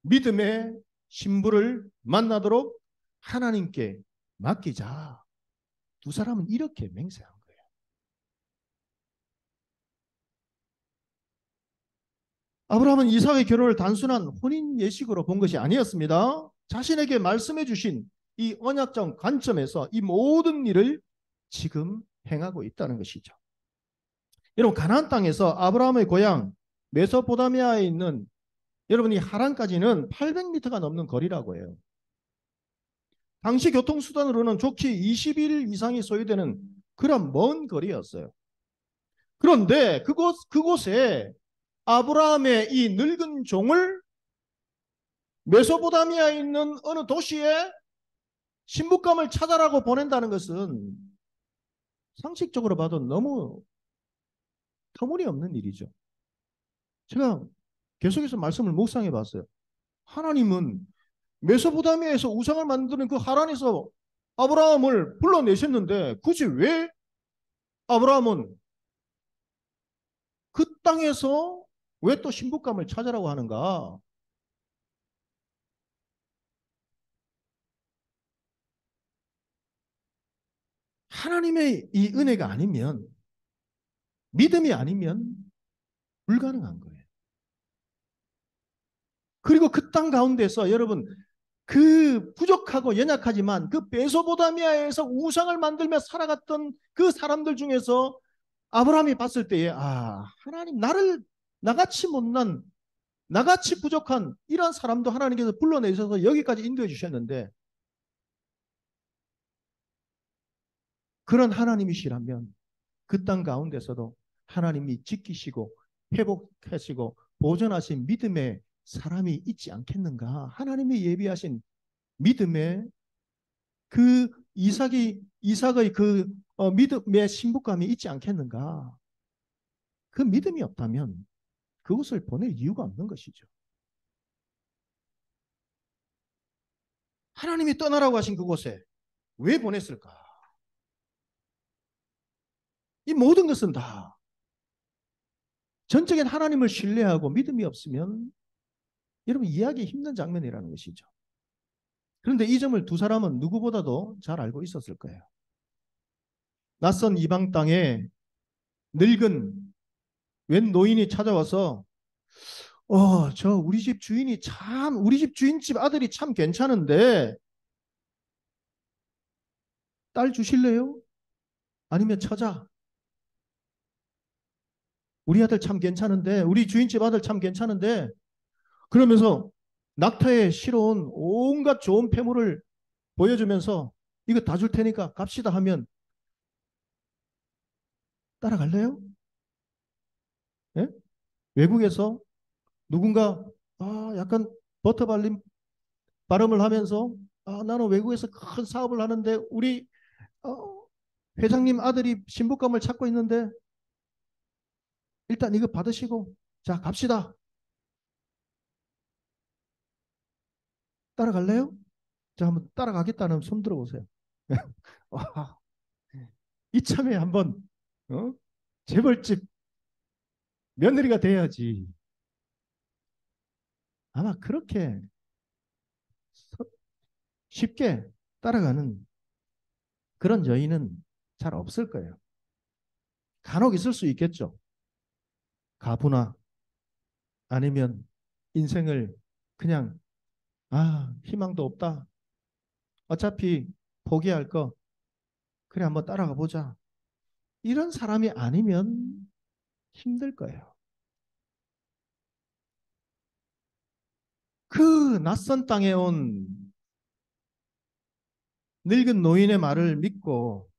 S5: 믿음의 신부를 만나도록 하나님께 맡기자. 두 사람은 이렇게 맹세한 거예요. 아브라함은 이삭의 결혼을 단순한 혼인 예식으로 본 것이 아니었습니다. 자신에게 말씀해 주신 이 언약적 관점에서 이 모든 일을 지금 행하고 있다는 것이죠. 여러분 가나안 땅에서 아브라함의 고향 메소포타미아에 있는 여러분 이 하란까지는 800m가 넘는 거리라고 해요. 당시 교통수단으로는 좋게 20일 이상이 소요되는 그런 먼 거리였어요. 그런데 그곳에 아브라함의 이 늙은 종을 메소포타미아에 있는 어느 도시에 신부감을 찾아라고 보낸다는 것은 상식적으로 봐도 너무 터무니없는 일이죠. 제가 계속해서 말씀을 묵상해 봤어요. 하나님은 메소포타미아에서 우상을 만드는 그 하란에서 아브라함을 불러내셨는데 굳이 왜 아브라함은 그 땅에서 왜 또 신부감을 찾으라고 하는가? 하나님의 이 은혜가 아니면, 믿음이 아니면 불가능한 거예요. 그리고 그 땅 가운데서 여러분 그 부족하고 연약하지만 그 메소포타미아에서 우상을 만들며 살아갔던 그 사람들 중에서 아브라함이 봤을 때에 하나님 나를 나같이 못난 나같이 부족한 이런 사람도 하나님께서 불러내셔서 여기까지 인도해 주셨는데 그런 하나님이시라면 그 땅 가운데서도 하나님이 지키시고 회복하시고 보존하신 믿음의 사람이 있지 않겠는가? 하나님이 예비하신 믿음의 그 이삭의 그 믿음의 신부감이 있지 않겠는가? 그 믿음이 없다면 그것을 보낼 이유가 없는 것이죠. 하나님이 떠나라고 하신 그곳에 왜 보냈을까? 이 모든 것은 다 전적인 하나님을 신뢰하고 믿음이 없으면 여러분 이해하기 힘든 장면이라는 것이죠. 그런데 이 점을 두 사람은 누구보다도 잘 알고 있었을 거예요. 낯선 이방 땅에 늙은 웬 노인이 찾아와서 우리 집 주인이 우리 집 주인집 아들이 참 괜찮은데 딸 주실래요? 아니면 처자? 우리 아들 참 괜찮은데, 우리 주인집 아들 참 괜찮은데, 그러면서 낙타에 실어온 온갖 좋은 폐물을 보여주면서 이거 다 줄 테니까 갑시다 하면 따라갈래요? 예? 외국에서 누군가 약간 버터 발림 발음을 하면서 나는 외국에서 큰 사업을 하는데 우리 회장님 아들이 신부감을 찾고 있는데 일단 이거 받으시고 자 갑시다. 따라갈래요? 자 한번 따라가겠다는 손 들어보세요. 이참에 한번 재벌집 며느리가 돼야지. 아마 그렇게 쉽게 따라가는 그런 여인은 잘 없을 거예요. 간혹 있을 수 있겠죠. 가부나 아니면 인생을 그냥 희망도 없다. 어차피 포기할 거 그래 한번 따라가 보자. 이런 사람이 아니면 힘들 거예요. 그 낯선 땅에 온 늙은 노인의 말을 믿고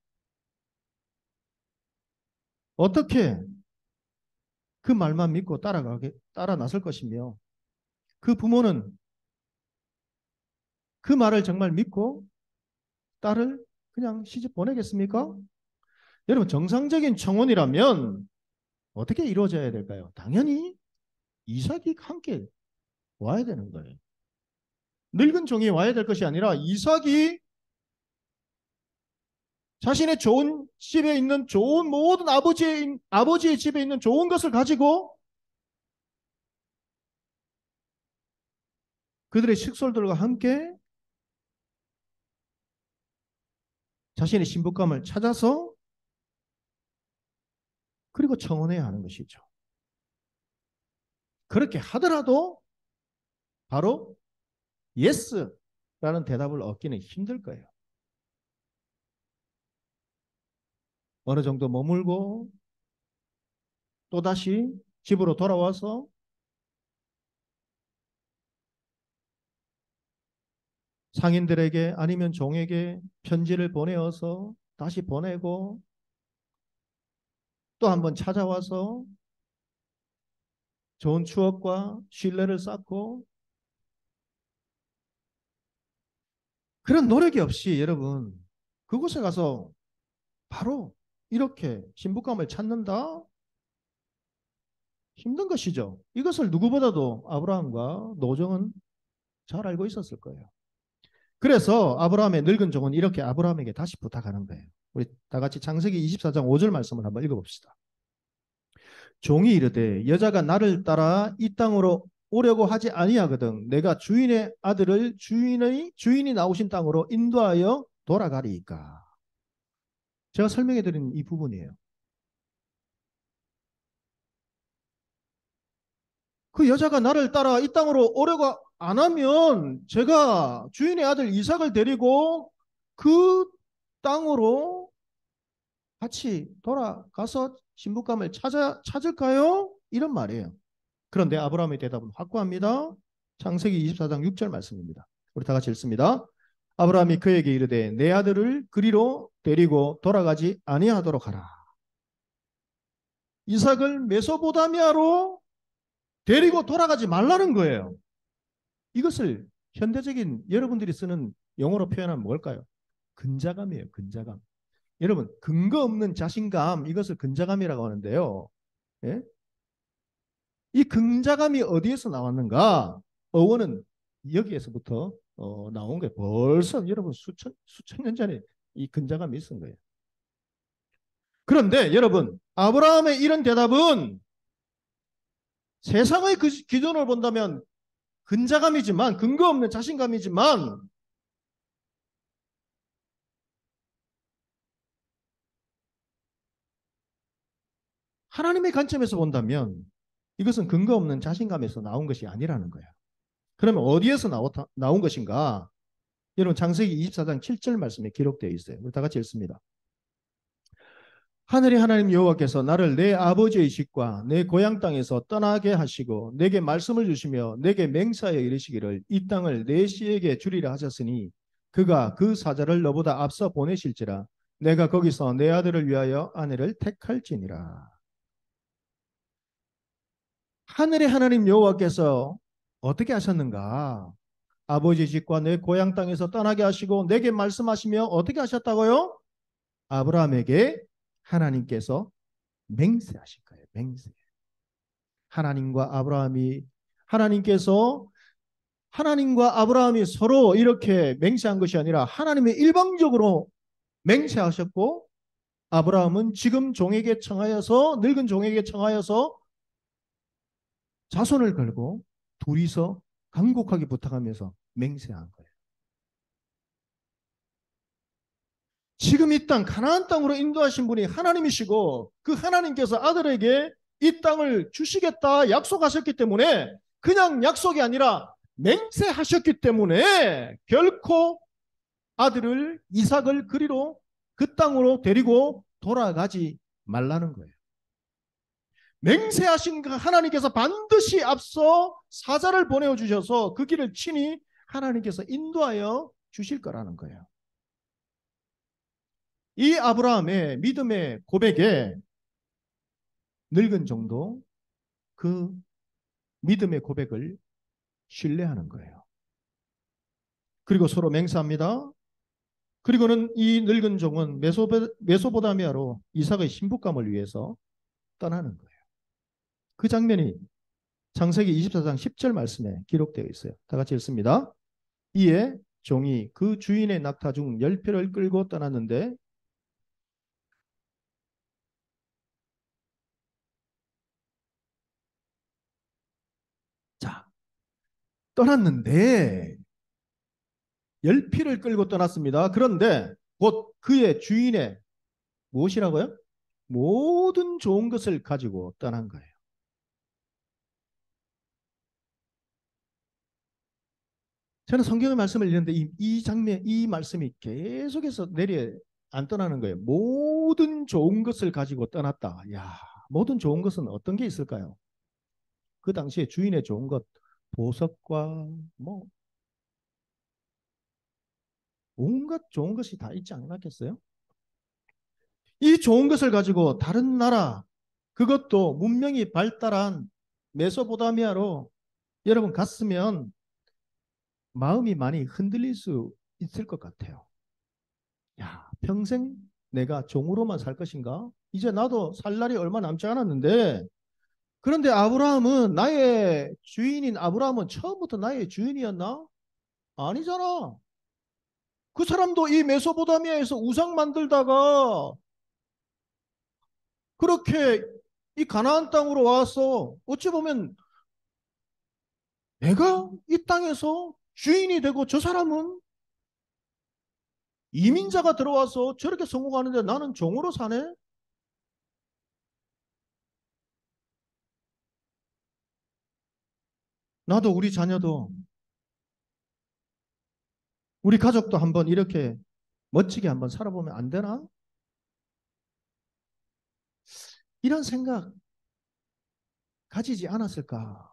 S5: 어떻게 그 말만 믿고 따라 나설 것이며 그 부모는 그 말을 정말 믿고 딸을 그냥 시집 보내겠습니까? 여러분 정상적인 청혼이라면 어떻게 이루어져야 될까요? 당연히 이삭이 함께 와야 되는 거예요. 늙은 종이 와야 될 것이 아니라 이삭이 자신의 좋은 집에 있는 좋은 모든 아버지의 집에 있는 좋은 것을 가지고 그들의 식솔들과 함께 자신의 신부감을 찾아서 그리고 청혼해야 하는 것이죠. 그렇게 하더라도 바로 예스라는 대답을 얻기는 힘들 거예요. 어느 정도 머물고 또다시 집으로 돌아와서 상인들에게 아니면 종에게 편지를 보내어서 다시 보내고 또 한번 찾아와서 좋은 추억과 신뢰를 쌓고 그런 노력이 없이 여러분 그곳에 가서 바로 이렇게 신부감을 찾는다? 힘든 것이죠. 이것을 누구보다도 아브라함과 노정은 잘 알고 있었을 거예요. 그래서 아브라함의 늙은 종은 이렇게 아브라함에게 다시 부탁하는 거예요. 우리 다 같이 창세기 24장 5절 말씀을 한번 읽어봅시다. 종이 이르되 여자가 나를 따라 이 땅으로 오려고 하지 아니하거든 내가 주인의 아들을 주인이 나오신 땅으로 인도하여 돌아가리이까. 제가 설명해 드린 이 부분이에요. 그 여자가 나를 따라 이 땅으로 오려고 안 하면 제가 주인의 아들 이삭을 데리고 그 땅으로 같이 돌아가서 신부감을 찾을까요? 이런 말이에요. 그런데 아브라함의 대답은 확고합니다. 창세기 24장 6절 말씀입니다. 우리 다 같이 읽습니다. 아브라함이 그에게 이르되 내 아들을 그리로 데리고 돌아가지 아니하도록 하라. 이삭을 메소포타미아로 데리고 돌아가지 말라는 거예요. 이것을 현대적인 여러분들이 쓰는 영어로 표현하면 뭘까요? 근자감이에요. 근자감. 여러분 근거 없는 자신감 이것을 근자감이라고 하는데요. 예? 이 근자감이 어디에서 나왔는가? 어원은 여기에서부터 나온 거예요. 벌써 여러분 수천 년 전에 이 근자감이 있은 거예요. 그런데 여러분 아브라함의 이런 대답은 세상의 기준으로 본다면 근자감이지만 근거 없는 자신감이지만 하나님의 관점에서 본다면 이것은 근거 없는 자신감에서 나온 것이 아니라는 거예요. 그러면 어디에서 나온 것인가? 여러분 창세기 24장 7절 말씀에 기록되어 있어요. 우리 다 같이 읽습니다. 하늘의 하나님 여호와께서 나를 내 아버지의 집과 내 고향 땅에서 떠나게 하시고 내게 말씀을 주시며 내게 맹세하여 이르시기를 이 땅을 내 씨에게 주리라 하셨으니 그가 그 사자를 너보다 앞서 보내실지라 내가 거기서 내 아들을 위하여 아내를 택할지니라. 하늘의 하나님 여호와께서 어떻게 하셨는가? 아버지 집과 내 고향 땅에서 떠나게 하시고 내게 말씀하시며 어떻게 하셨다고요? 아브라함에게 하나님께서 맹세하실 거예요. 맹세. 하나님과 아브라함이 서로 이렇게 맹세한 것이 아니라 하나님이 일방적으로 맹세하셨고 아브라함은 지금 종에게 청하여서 늙은 종에게 청하여서 자손을 걸고 둘이서 간곡하게 부탁하면서 맹세한 거예요. 지금 이 땅 가나안 땅으로 인도하신 분이 하나님이시고 그 하나님께서 아들에게 이 땅을 주시겠다 약속하셨기 때문에 그냥 약속이 아니라 맹세하셨기 때문에 결코 아들을 이삭을 그리로 그 땅으로 데리고 돌아가지 말라는 거예요. 맹세하신 그 하나님께서 반드시 앞서 사자를 보내어 주셔서 그 길을 친히 하나님께서 인도하여 주실 거라는 거예요. 이 아브라함의 믿음의 고백에 늙은 종도 그 믿음의 고백을 신뢰하는 거예요. 그리고 서로 맹세합니다. 그리고는 이 늙은 종은 메소포타미아로 이삭의 신부감을 위해서 떠나는 거예요. 그 장면이 창세기 24장 10절 말씀에 기록되어 있어요. 다 같이 읽습니다. 이에 종이 그 주인의 낙타 중 10표를 끌고 떠났는데 떠났는데 10피를 끌고 떠났습니다. 그런데 곧 그의 주인의 무엇이라고요? 모든 좋은 것을 가지고 떠난 거예요. 저는 성경의 말씀을 읽는데 이 장면, 이 말씀이 계속해서 안 떠나는 거예요. 모든 좋은 것을 가지고 떠났다. 야, 모든 좋은 것은 어떤 게 있을까요? 그 당시에 주인의 좋은 것, 보석과 온갖 좋은 것이 다 있지 않았겠어요? 이 좋은 것을 가지고 다른 나라, 그것도 문명이 발달한 메소포타미아로 여러분 갔으면 마음이 많이 흔들릴 수 있을 것 같아요. 야, 평생 내가 종으로만 살 것인가? 이제 나도 살 날이 얼마 남지 않았는데, 그런데 아브라함은, 나의 주인인 아브라함은 처음부터 나의 주인이었나? 아니잖아. 그 사람도 이 메소포타미아에서 우상 만들다가 그렇게 이 가나안 땅으로 와서 어찌 보면 내가 이 땅에서 주인이 되고 저 사람은 이민자가 들어와서 저렇게 성공하는데 나는 종으로 사네? 나도 우리 자녀도 우리 가족도 한번 이렇게 멋지게 한번 살아보면 안 되나? 이런 생각 가지지 않았을까?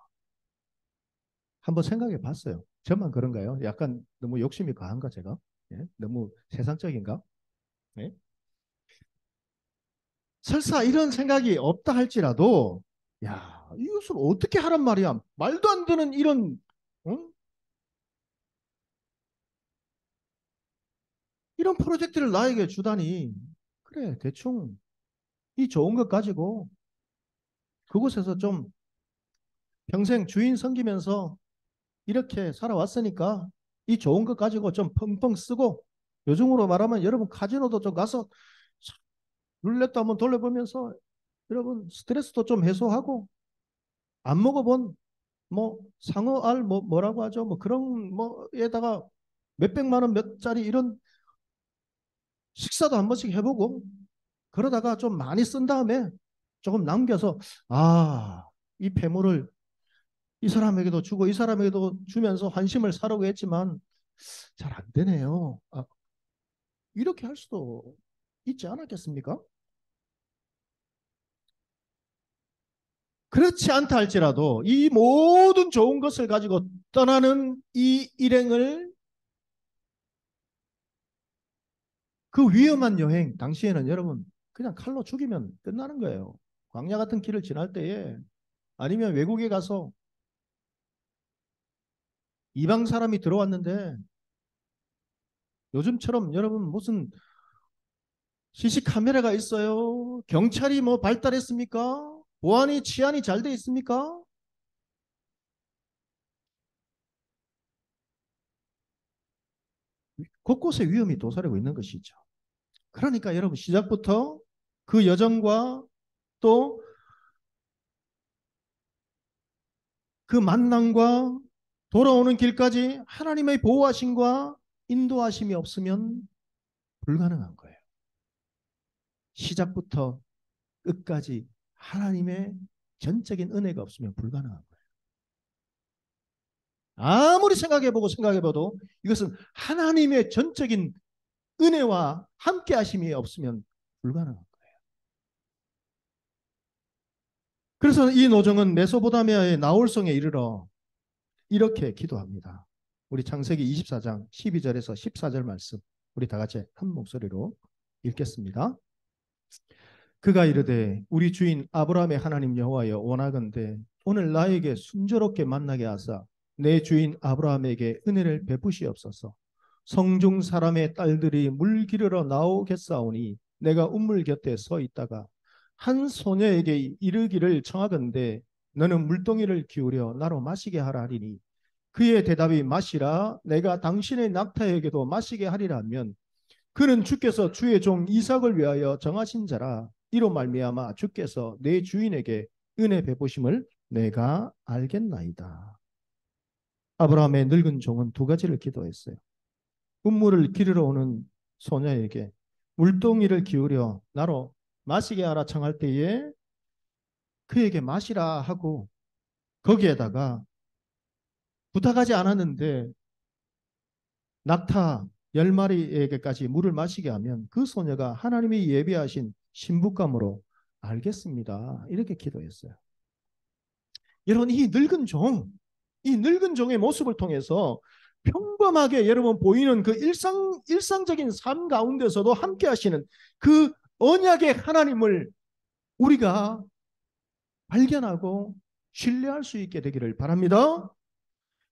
S5: 한번 생각해 봤어요. 저만 그런가요? 약간 너무 욕심이 과한가 제가? 예? 너무 세상적인가? 예? 설사 이런 생각이 없다 할지라도 야, 이것을 어떻게 하란 말이야? 말도 안 되는 이런 응? 이런 프로젝트를 나에게 주다니. 그래, 대충 이 좋은 것 가지고 그곳에서 좀 평생 주인 섬기면서 이렇게 살아왔으니까 이 좋은 것 가지고 좀 펑펑 쓰고, 요즘으로 말하면 여러분 카지노도 좀 가서 룰렛도 한번 돌려보면서 여러분 스트레스도 좀 해소하고, 안 먹어본 뭐 상어알 뭐라고 하죠? 뭐 그런 뭐에다가 몇백만 원 몇짜리 이런 식사도 한 번씩 해보고, 그러다가 좀 많이 쓴 다음에 조금 남겨서 이 폐물을 이 사람에게도 주고 이 사람에게도 주면서 환심을 사려고 했지만 잘 안 되네요. 이렇게 할 수도 있지 않았겠습니까? 그렇지 않다 할지라도 이 모든 좋은 것을 가지고 떠나는 이 일행을, 그 위험한 여행 당시에는 여러분 그냥 칼로 죽이면 끝나는 거예요. 광야 같은 길을 지날 때에, 아니면 외국에 가서 이방 사람이 들어왔는데, 요즘처럼 여러분 무슨 CC 카메라가 있어요? 경찰이 뭐 발달했습니까? 보안이 치안이 잘 돼 있습니까? 곳곳에 위험이 도사리고 있는 것이죠. 그러니까 여러분 시작부터 그 여정과 또 그 만남과 돌아오는 길까지 하나님의 보호하심과 인도하심이 없으면 불가능한 거예요. 시작부터 끝까지 하나님의 전적인 은혜가 없으면 불가능한 거예요. 아무리 생각해봐도 이것은 하나님의 전적인 은혜와 함께 하심이 없으면 불가능한 거예요. 그래서 이 노정은 메소포타미아의 나홀성에 이르러 이렇게 기도합니다. 우리 창세기 24장 12절에서 14절 말씀 우리 다 같이 한 목소리로 읽겠습니다. 그가 이르되 우리 주인 아브라함의 하나님 여호와여, 원하건대 오늘 나에게 순조롭게 만나게 하사 내 주인 아브라함에게 은혜를 베푸시옵소서. 성중 사람의 딸들이 물 기르러 나오겠사오니 내가 운물 곁에 서 있다가 한 소녀에게 이르기를 청하건대 너는 물동이를 기울여 나로 마시게 하라 하리니, 그의 대답이 마시라, 내가 당신의 낙타에게도 마시게 하리라 하면, 그는 주께서 주의 종 이삭을 위하여 정하신 자라. 이로 말미암아 주께서 내 주인에게 은혜 베푸심을 내가 알겠나이다. 아브라함의 늙은 종은 두 가지를 기도했어요. 운물을 기르러 오는 소녀에게 물동이를 기울여 나로 마시게 하라 청할 때에 그에게 마시라 하고, 거기에다가 부탁하지 않았는데 낙타 10마리에게까지 물을 마시게 하면 그 소녀가 하나님이 예비하신 신부감으로 알겠습니다. 이렇게 기도했어요. 여러분 이 늙은 종의 모습을 통해서 평범하게 여러분 보이는 그 일상적인 삶 가운데서도 함께 하시는 그 언약의 하나님을 우리가 발견하고 신뢰할 수 있게 되기를 바랍니다.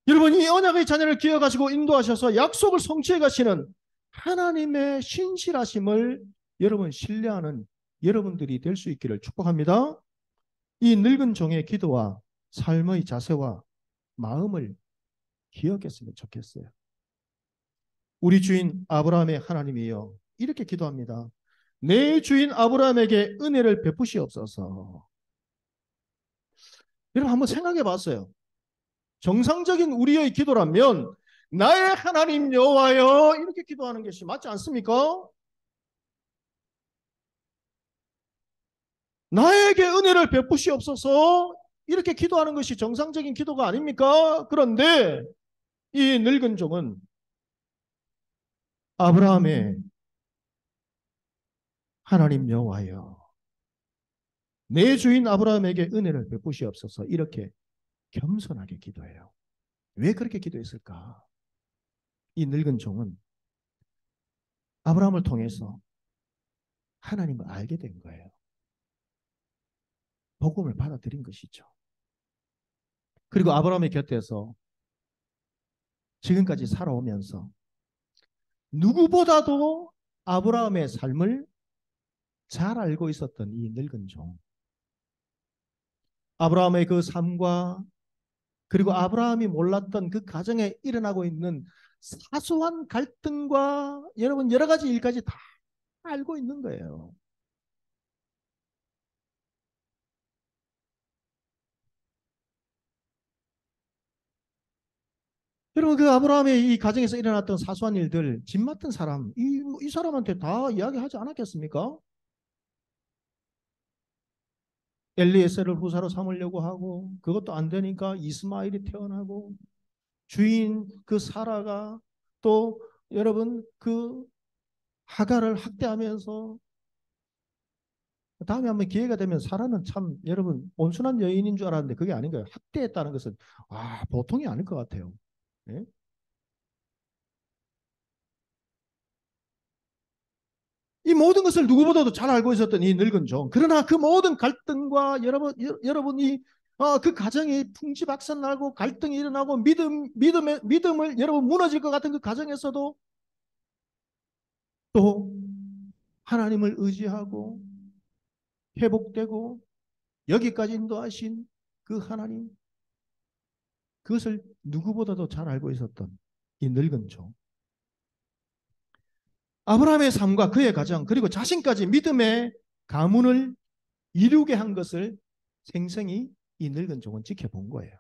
S5: 여러분, 이 언약의 자녀를 기억하시고 인도하셔서 약속을 성취해 가시는 하나님의 신실하심을 여러분 신뢰하는 여러분들이 될 수 있기를 축복합니다. 이 늙은 종의 기도와 삶의 자세와 마음을 기억했으면 좋겠어요. 우리 주인 아브라함의 하나님이여, 이렇게 기도합니다. 내 주인 아브라함에게 은혜를 베푸시옵소서. 여러분 한번 생각해 봤어요. 정상적인 우리의 기도라면 나의 하나님 여호와여, 이렇게 기도하는 것이 맞지 않습니까? 나에게 은혜를 베푸시옵소서, 이렇게 기도하는 것이 정상적인 기도가 아닙니까? 그런데 이 늙은 종은 아브라함의 하나님 여호와여, 내 주인 아브라함에게 은혜를 베푸시옵소서, 이렇게 겸손하게 기도해요. 왜 그렇게 기도했을까? 이 늙은 종은 아브라함을 통해서 하나님을 알게 된 거예요. 복음을 받아들인 것이죠. 그리고 아브라함의 곁에서 지금까지 살아오면서 누구보다도 아브라함의 삶을 잘 알고 있었던 이 늙은 종, 아브라함의 그 삶과 그리고 아브라함이 몰랐던 그 가정에 일어나고 있는 사소한 갈등과 여러분 여러 가지 일까지 다 알고 있는 거예요. 여러분, 그 아브라함의 이 가정에서 일어났던 사소한 일들, 집 맡은 사람, 이 사람한테 다 이야기하지 않았겠습니까? 엘리에셀을 후사로 삼으려고 하고 그것도 안 되니까 이스마엘이 태어나고, 주인 그 사라가 또 여러분 그 하가를 학대하면서, 다음에 한번 기회가 되면 사라는 참 여러분 온순한 여인인 줄 알았는데 그게 아닌 거예요. 학대했다는 것은 보통이 아닐 것 같아요. 예? 이 모든 것을 누구보다도 잘 알고 있었던 이 늙은 종. 그러나 그 모든 갈등과 여러분이 그 가정이 풍지박산나고 갈등이 일어나고 믿음을 여러분 무너질 것 같은 그 가정에서도 또 하나님을 의지하고 회복되고 여기까지 인도하신 그 하나님, 그것을 누구보다도 잘 알고 있었던 이 늙은 종. 아브라함의 삶과 그의 가정 그리고 자신까지 믿음의 가문을 이루게 한 것을 생생히 이 늙은 종은 지켜본 거예요.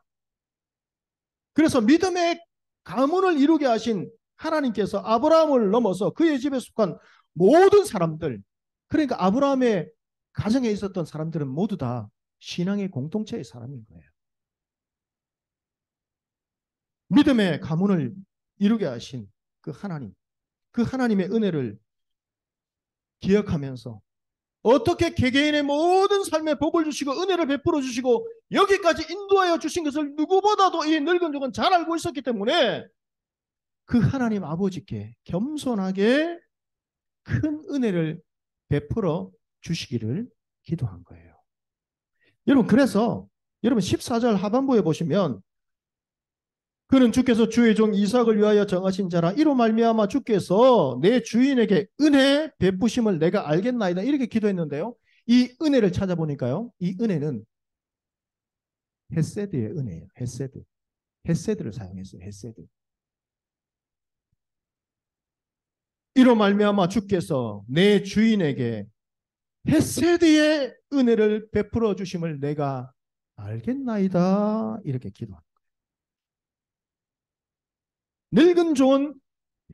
S5: 그래서 믿음의 가문을 이루게 하신 하나님께서 아브라함을 넘어서 그의 집에 속한 모든 사람들, 그러니까 아브라함의 가정에 있었던 사람들은 모두 다 신앙의 공동체의 사람인 거예요. 믿음의 가문을 이루게 하신 그 하나님, 그 하나님의 은혜를 기억하면서 어떻게 개개인의 모든 삶에 복을 주시고 은혜를 베풀어 주시고 여기까지 인도하여 주신 것을 누구보다도 이 늙은 종은 잘 알고 있었기 때문에 그 하나님 아버지께 겸손하게 큰 은혜를 베풀어 주시기를 기도한 거예요. 여러분, 그래서 여러분 14절 하반부에 보시면, 그는 주께서 주의 종 이삭을 위하여 정하신 자라, 이로 말미암아 주께서 내 주인에게 은혜 베푸심을 내가 알겠나이다, 이렇게 기도했는데요. 이 은혜를 찾아보니까요, 이 은혜는 헤세드의 은혜예요. 헤세드를 사용했어요. 헤세드. 이로 말미암아 주께서 내 주인에게 헤세드의 은혜를 베풀어 주심을 내가 알겠나이다, 이렇게 기도합니다. 늙은 종은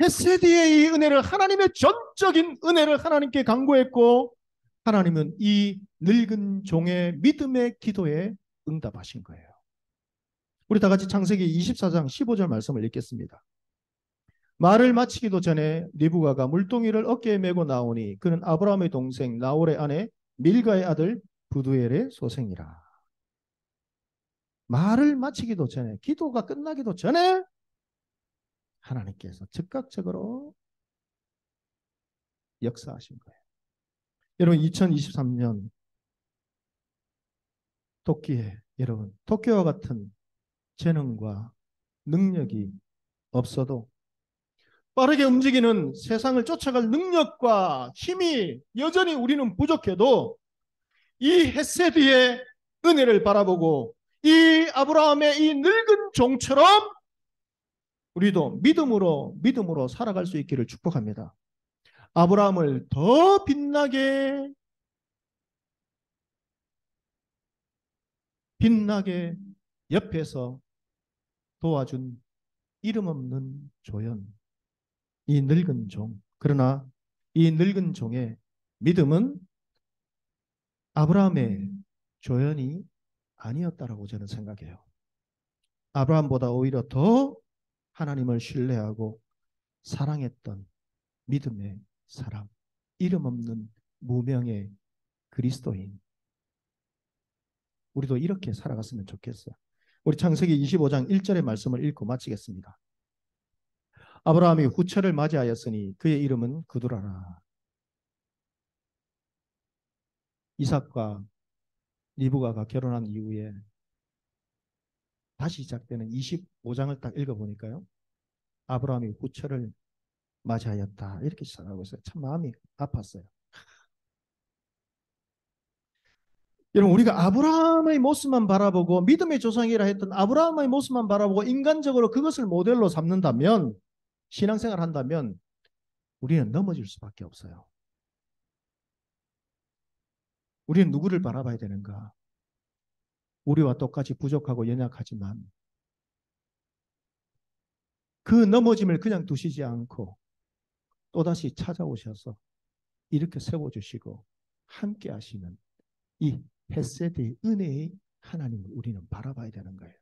S5: 헤세드의 이 은혜를, 하나님의 전적인 은혜를 하나님께 간구했고, 하나님은 이 늙은 종의 믿음의 기도에 응답하신 거예요. 우리 다 같이 창세기 24장 15절 말씀을 읽겠습니다. 말을 마치기도 전에 리브가가 물동이를 어깨에 메고 나오니 그는 아브라함의 동생 나홀의 아내 밀가의 아들 부두엘의 소생이라. 말을 마치기도 전에, 기도가 끝나기도 전에 하나님께서 즉각적으로 역사하신 거예요. 여러분 2023년 토끼에 여러분 토끼와 같은 재능과 능력이 없어도 빠르게 움직이는 세상을 쫓아갈 능력과 힘이 여전히 우리는 부족해도 이 헤세드의 은혜를 바라보고 이 아브라함의 이 늙은 종처럼 우리도 믿음으로 살아갈 수 있기를 축복합니다. 아브라함을 더 빛나게 옆에서 도와준 이름 없는 조연, 이 늙은 종. 그러나 이 늙은 종의 믿음은 아브라함의 조연이 아니었다라고 저는 생각해요. 아브라함보다 오히려 더 하나님을 신뢰하고 사랑했던 믿음의 사람, 이름 없는 무명의 그리스도인. 우리도 이렇게 살아갔으면 좋겠어요. 우리 창세기 25장 1절의 말씀을 읽고 마치겠습니다. 아브라함이 후처를 맞이하였으니 그의 이름은 그두라라. 이삭과 리브가가 결혼한 이후에 다시 시작되는 25장을 딱 읽어보니까요. 아브라함이 후처를 맞이하였다. 이렇게 시작하고 있어요. 참 마음이 아팠어요. 여러분 우리가 아브라함의 모습만 바라보고 믿음의 조상이라 했던 아브라함의 모습만 바라보고 인간적으로 그것을 모델로 삼는다면 신앙생활 한다면 우리는 넘어질 수밖에 없어요. 우리는 누구를 바라봐야 되는가? 우리와 똑같이 부족하고 연약하지만 그 넘어짐을 그냥 두시지 않고 또다시 찾아오셔서 이렇게 세워주시고 함께 하시는 이 헤세드의 은혜의 하나님을 우리는 바라봐야 되는 거예요.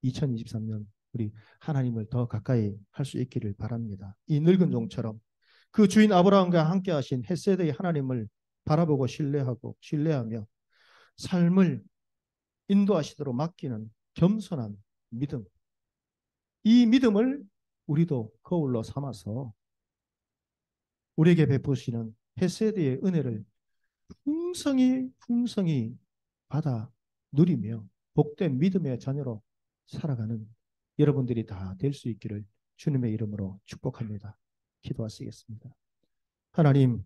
S5: 2023년 우리 하나님을 더 가까이 할 수 있기를 바랍니다. 이 늙은 종처럼 그 주인 아브라함과 함께 하신 헤세드의 하나님을 바라보고 신뢰하며 삶을 인도하시도록 맡기는 겸손한 믿음. 이 믿음을 우리도 거울로 삼아서 우리에게 베푸시는 헤세드의 은혜를 풍성히 받아 누리며 복된 믿음의 자녀로 살아가는 여러분들이 다 될 수 있기를 주님의 이름으로 축복합니다. 기도하시겠습니다. 하나님,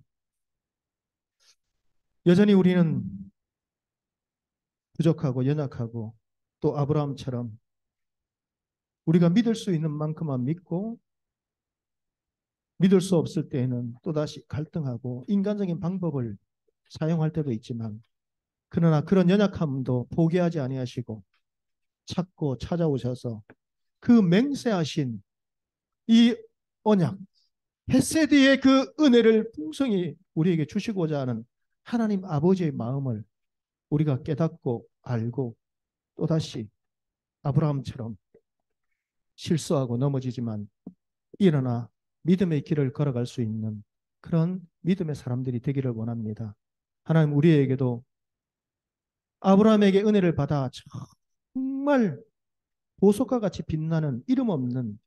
S5: 여전히 우리는 부족하고 연약하고 또 아브라함처럼 우리가 믿을 수 있는 만큼만 믿고 믿을 수 없을 때에는 또다시 갈등하고 인간적인 방법을 사용할 때도 있지만 그러나 그런 연약함도 포기하지 아니하시고 찾고 찾아오셔서 그 맹세하신 이 언약 헤세드의 그 은혜를 풍성히 우리에게 주시고자 하는 하나님 아버지의 마음을 우리가 깨닫고 알고 또다시 아브라함처럼 실수하고 넘어지지만 일어나 믿음의 길을 걸어갈 수 있는 그런 믿음의 사람들이 되기를 원합니다. 하나님 우리에게도 아브라함에게 은혜를 받아 정말 보석과 같이 빛나는 이름 없는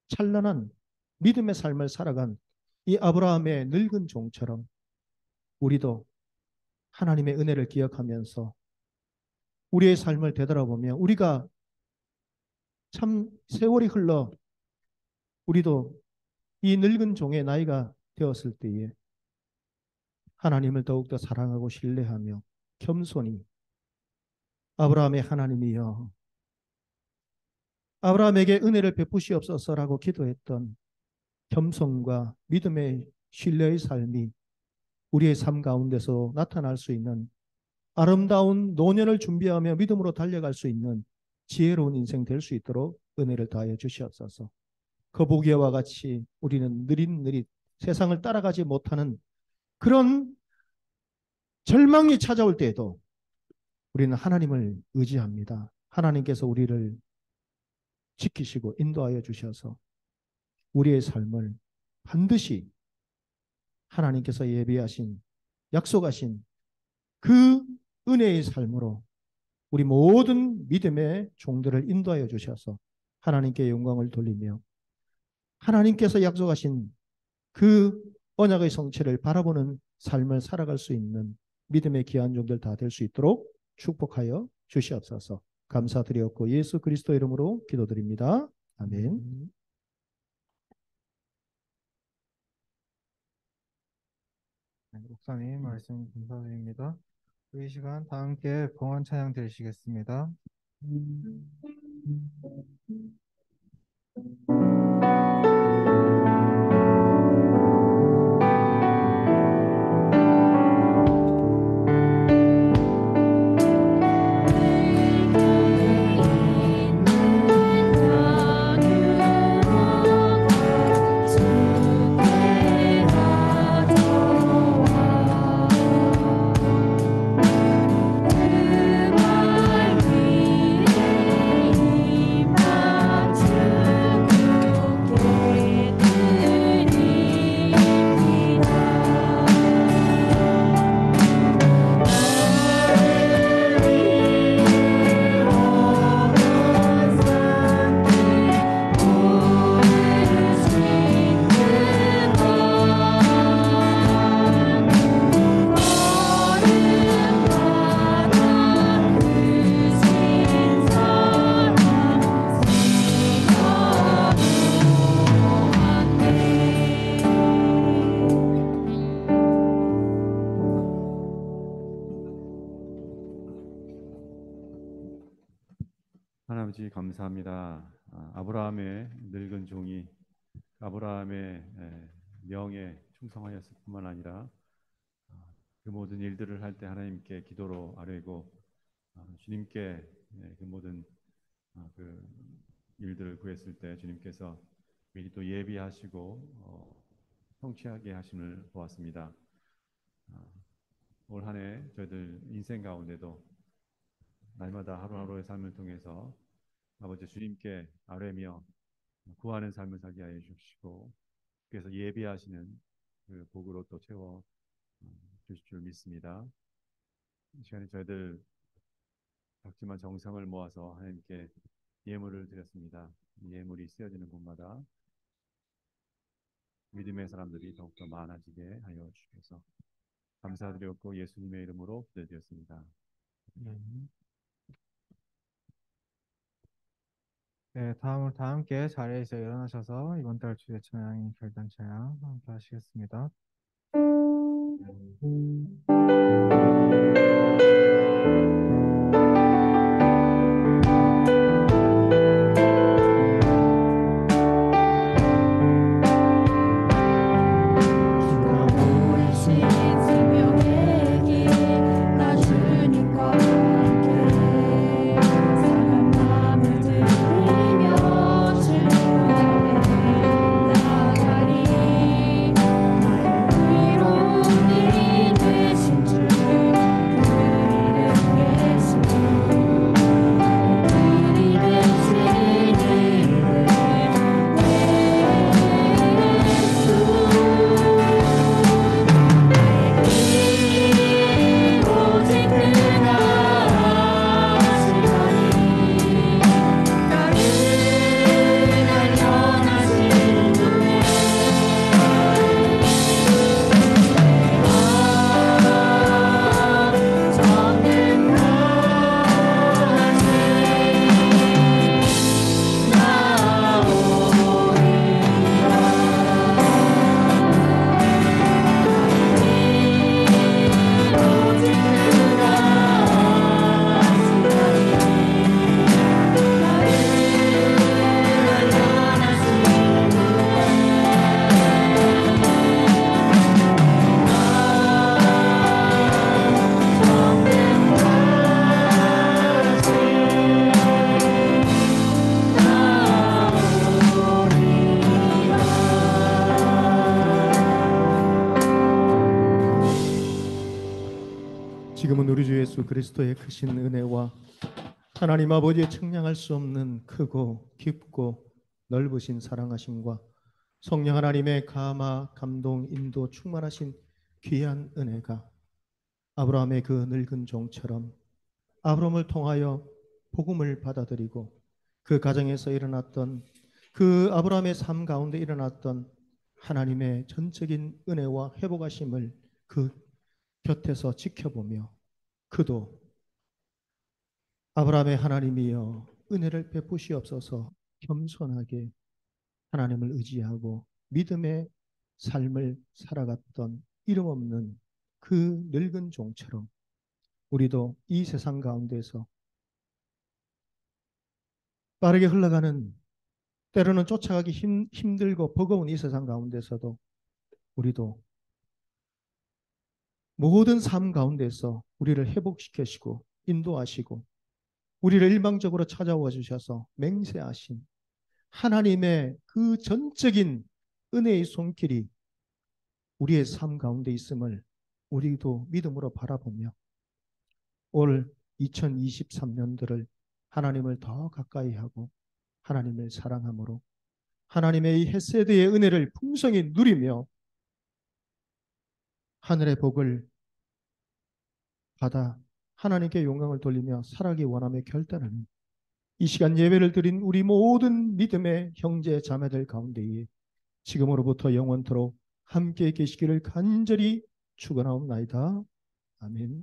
S5: 찬란한 믿음의 삶을 살아간 이 아브라함의 늙은 종처럼 우리도 하나님의 은혜를 기억하면서 우리의 삶을 되돌아보며 우리가 참 세월이 흘러 우리도 이 늙은 종의 나이가 되었을 때에 하나님을 더욱더 사랑하고 신뢰하며 겸손히 아브라함의 하나님이여 아브라함에게 은혜를 베푸시옵소서라고 기도했던 겸손과 믿음의 신뢰의 삶이 우리의 삶 가운데서 나타날 수 있는 아름다운 노년을 준비하며 믿음으로 달려갈 수 있는 지혜로운 인생 될 수 있도록 은혜를 더하여 주시옵소서. 거북이와 같이 우리는 느릿느릿 세상을 따라가지 못하는 그런 절망이 찾아올 때에도 우리는 하나님을 의지합니다. 하나님께서 우리를 지키시고 인도하여 주셔서 우리의 삶을 반드시 하나님께서 예비하신 약속하신 그 은혜의 삶으로 우리 모든 믿음의 종들을 인도하여 주셔서 하나님께 영광을 돌리며 하나님께서 약속하신 그 언약의 성취를 바라보는 삶을 살아갈 수 있는 믿음의 귀한 종들 다 될 수 있도록 축복하여 주시옵소서. 감사드렸고 예수 그리스도 이름으로 기도드립니다. 아멘.
S1: 네, 목사님 말씀 감사드립니다. 이 시간 다 함께 봉헌 찬양 드리시겠습니다.
S6: 하나님 아버지 감사합니다. 아브라함의 늙은 종이 아브라함의 명에 충성하였을 뿐만 아니라 그 모든 일들을 할 때 하나님께 기도로 아뢰고 주님께 그 모든 그 일들을 구했을 때 주님께서 미리 또 예비하시고 성취하게 하심을 보았습니다. 올 한 해 저희들 인생 가운데도 날마다 하루하루의 삶을 통해서 아버지 주님께 아뢰며 구하는 삶을 살게 하여 주시고 그래서 예비하시는 그 복으로 또 채워 주실 줄 믿습니다. 이 시간에 저희들 작지만 정성을 모아서 하나님께 예물을 드렸습니다. 이 예물이 쓰여지는 곳마다 믿음의 사람들이 더욱더 많아지게 하여 주셔서 감사드렸고 예수님의 이름으로 기도드렸습니다.
S1: 네, 다음으로 다 함께 자리에서 일어나셔서 이번 달 주의 찬양인 결단 찬양 함께 하시겠습니다.
S5: 지금은 우리 주 예수 그리스도의 크신 은혜와 하나님 아버지의 측량할 수 없는 크고 깊고 넓으신 사랑하심과 성령 하나님의 감화, 감동, 인도 충만하신 귀한 은혜가 아브라함의 그 늙은 종처럼 아브라함을 통하여 복음을 받아들이고 그 가정에서 일어났던 그 아브라함의 삶 가운데 일어났던 하나님의 전적인 은혜와 회복하심을 그 곁에서 지켜보며 그도 아브라함의 하나님이여 은혜를 베푸시옵소서 겸손하게 하나님을 의지하고 믿음의 삶을 살아갔던 이름 없는 그 늙은 종처럼 우리도 이 세상 가운데서 빠르게 흘러가는 때로는 쫓아가기 힘들고 버거운 이 세상 가운데서도 우리도 모든 삶 가운데서 우리를 회복시키시고 인도하시고 우리를 일방적으로 찾아와 주셔서 맹세하신 하나님의 그 전적인 은혜의 손길이 우리의 삶 가운데 있음을 우리도 믿음으로 바라보며 올 2023년도를 하나님을 더 가까이 하고 하나님을 사랑함으로 하나님의 이 헤세드의 은혜를 풍성히 누리며 하늘의 복을 받아 하나님께 영광을 돌리며 살아가기 원하며 결단하는 이 시간 예배를 드린 우리 모든 믿음의 형제 자매들 가운데에 지금으로부터 영원토록 함께 계시기를 간절히 축원하옵나이다. 아멘.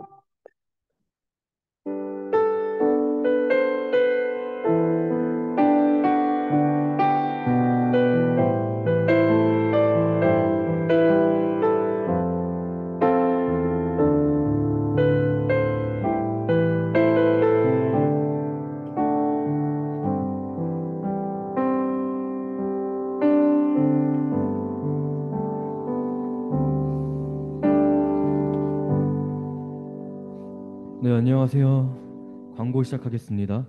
S4: 네, 안녕하세요. 광고 시작하겠습니다.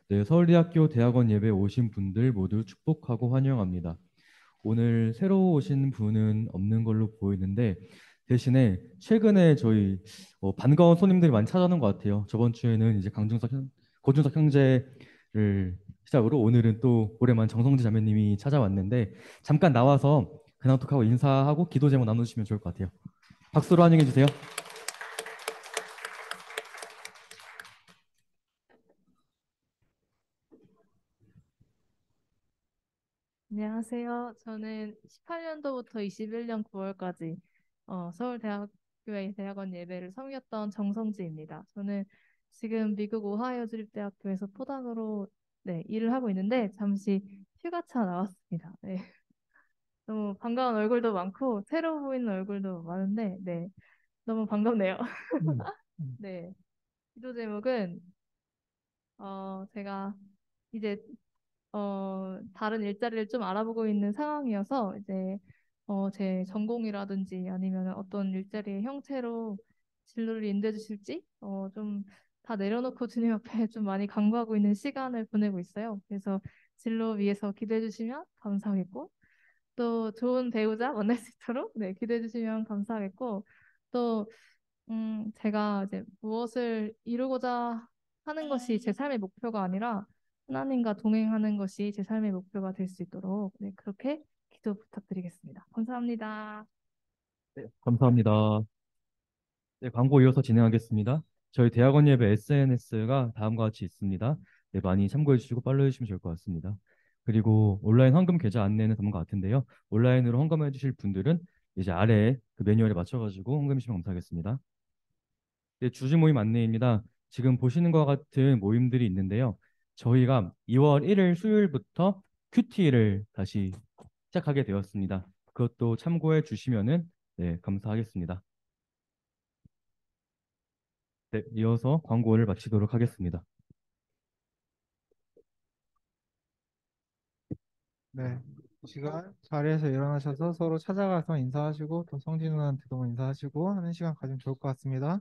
S4: 네, 서울대학교 대학원 예배 오신 분들 모두 축복하고 환영합니다. 오늘 새로 오신 분은 없는 걸로 보이는데 대신에 최근에 저희 반가운 손님들이 많이 찾아오는 것 같아요. 저번 주에는 이제 고준석 형제를 시작으로 오늘은 또 오랜만 정성지 자매님이 찾아왔는데 잠깐 나와서 근황톡하고 인사하고 기도 제목 나눠주시면 좋을 것 같아요. 박수로 환영해 주세요.
S2: 안녕하세요. 저는 18년도부터 21년 9월까지 서울대학교의 대학원 예배를 섬겼던 정성지입니다. 저는 지금 미국 오하이오 주립대학교에서 포당으로 일을 하고 있는데 잠시 휴가차 나왔습니다. 네. 너무 반가운 얼굴도 많고 새로 보이는 얼굴도 많은데 너무 반갑네요. 네. 기도 제목은 제가 이제 다른 일자리를 좀 알아보고 있는 상황이어서 이제 제 전공이라든지 아니면 어떤 일자리의 형태로 진로를 인도해 주실지 좀 다 내려놓고 주님 앞에 좀 많이 간구하고 있는 시간을 보내고 있어요. 그래서 진로 위해서 기도해 주시면 감사하겠고 또 좋은 배우자 만날 수 있도록 기도해 주시면 감사하겠고 또 제가 이제 무엇을 이루고자 하는 것이 제 삶의 목표가 아니라 하나님과 동행하는 것이 제 삶의 목표가 될 수 있도록 그렇게 기도 부탁드리겠습니다. 감사합니다.
S4: 네, 감사합니다. 네, 광고 이어서 진행하겠습니다. 저희 대학원 예배 SNS가 다음과 같이 있습니다. 네, 많이 참고해 주시고 팔로우 해주시면 좋을 것 같습니다. 그리고 온라인 헌금 계좌 안내는 담은 것 같은데요. 온라인으로 헌금해 주실 분들은 이제 아래 그 매뉴얼에 맞춰가지고 헌금해 주시면 감사하겠습니다. 네, 주주 모임 안내입니다. 지금 보시는 것과 같은 모임들이 있는데요. 저희가 2월 1일 수요일부터 큐티를 다시 시작하게 되었습니다. 그것도 참고해 주시면은 감사하겠습니다. 네, 이어서 광고를 마치도록 하겠습니다.
S1: 네. 이 시간 자리에서 일어나셔서 서로 찾아가서 인사하시고 또 성진 누나한테도 인사하시고 하는 시간 가지면 좋을 것 같습니다.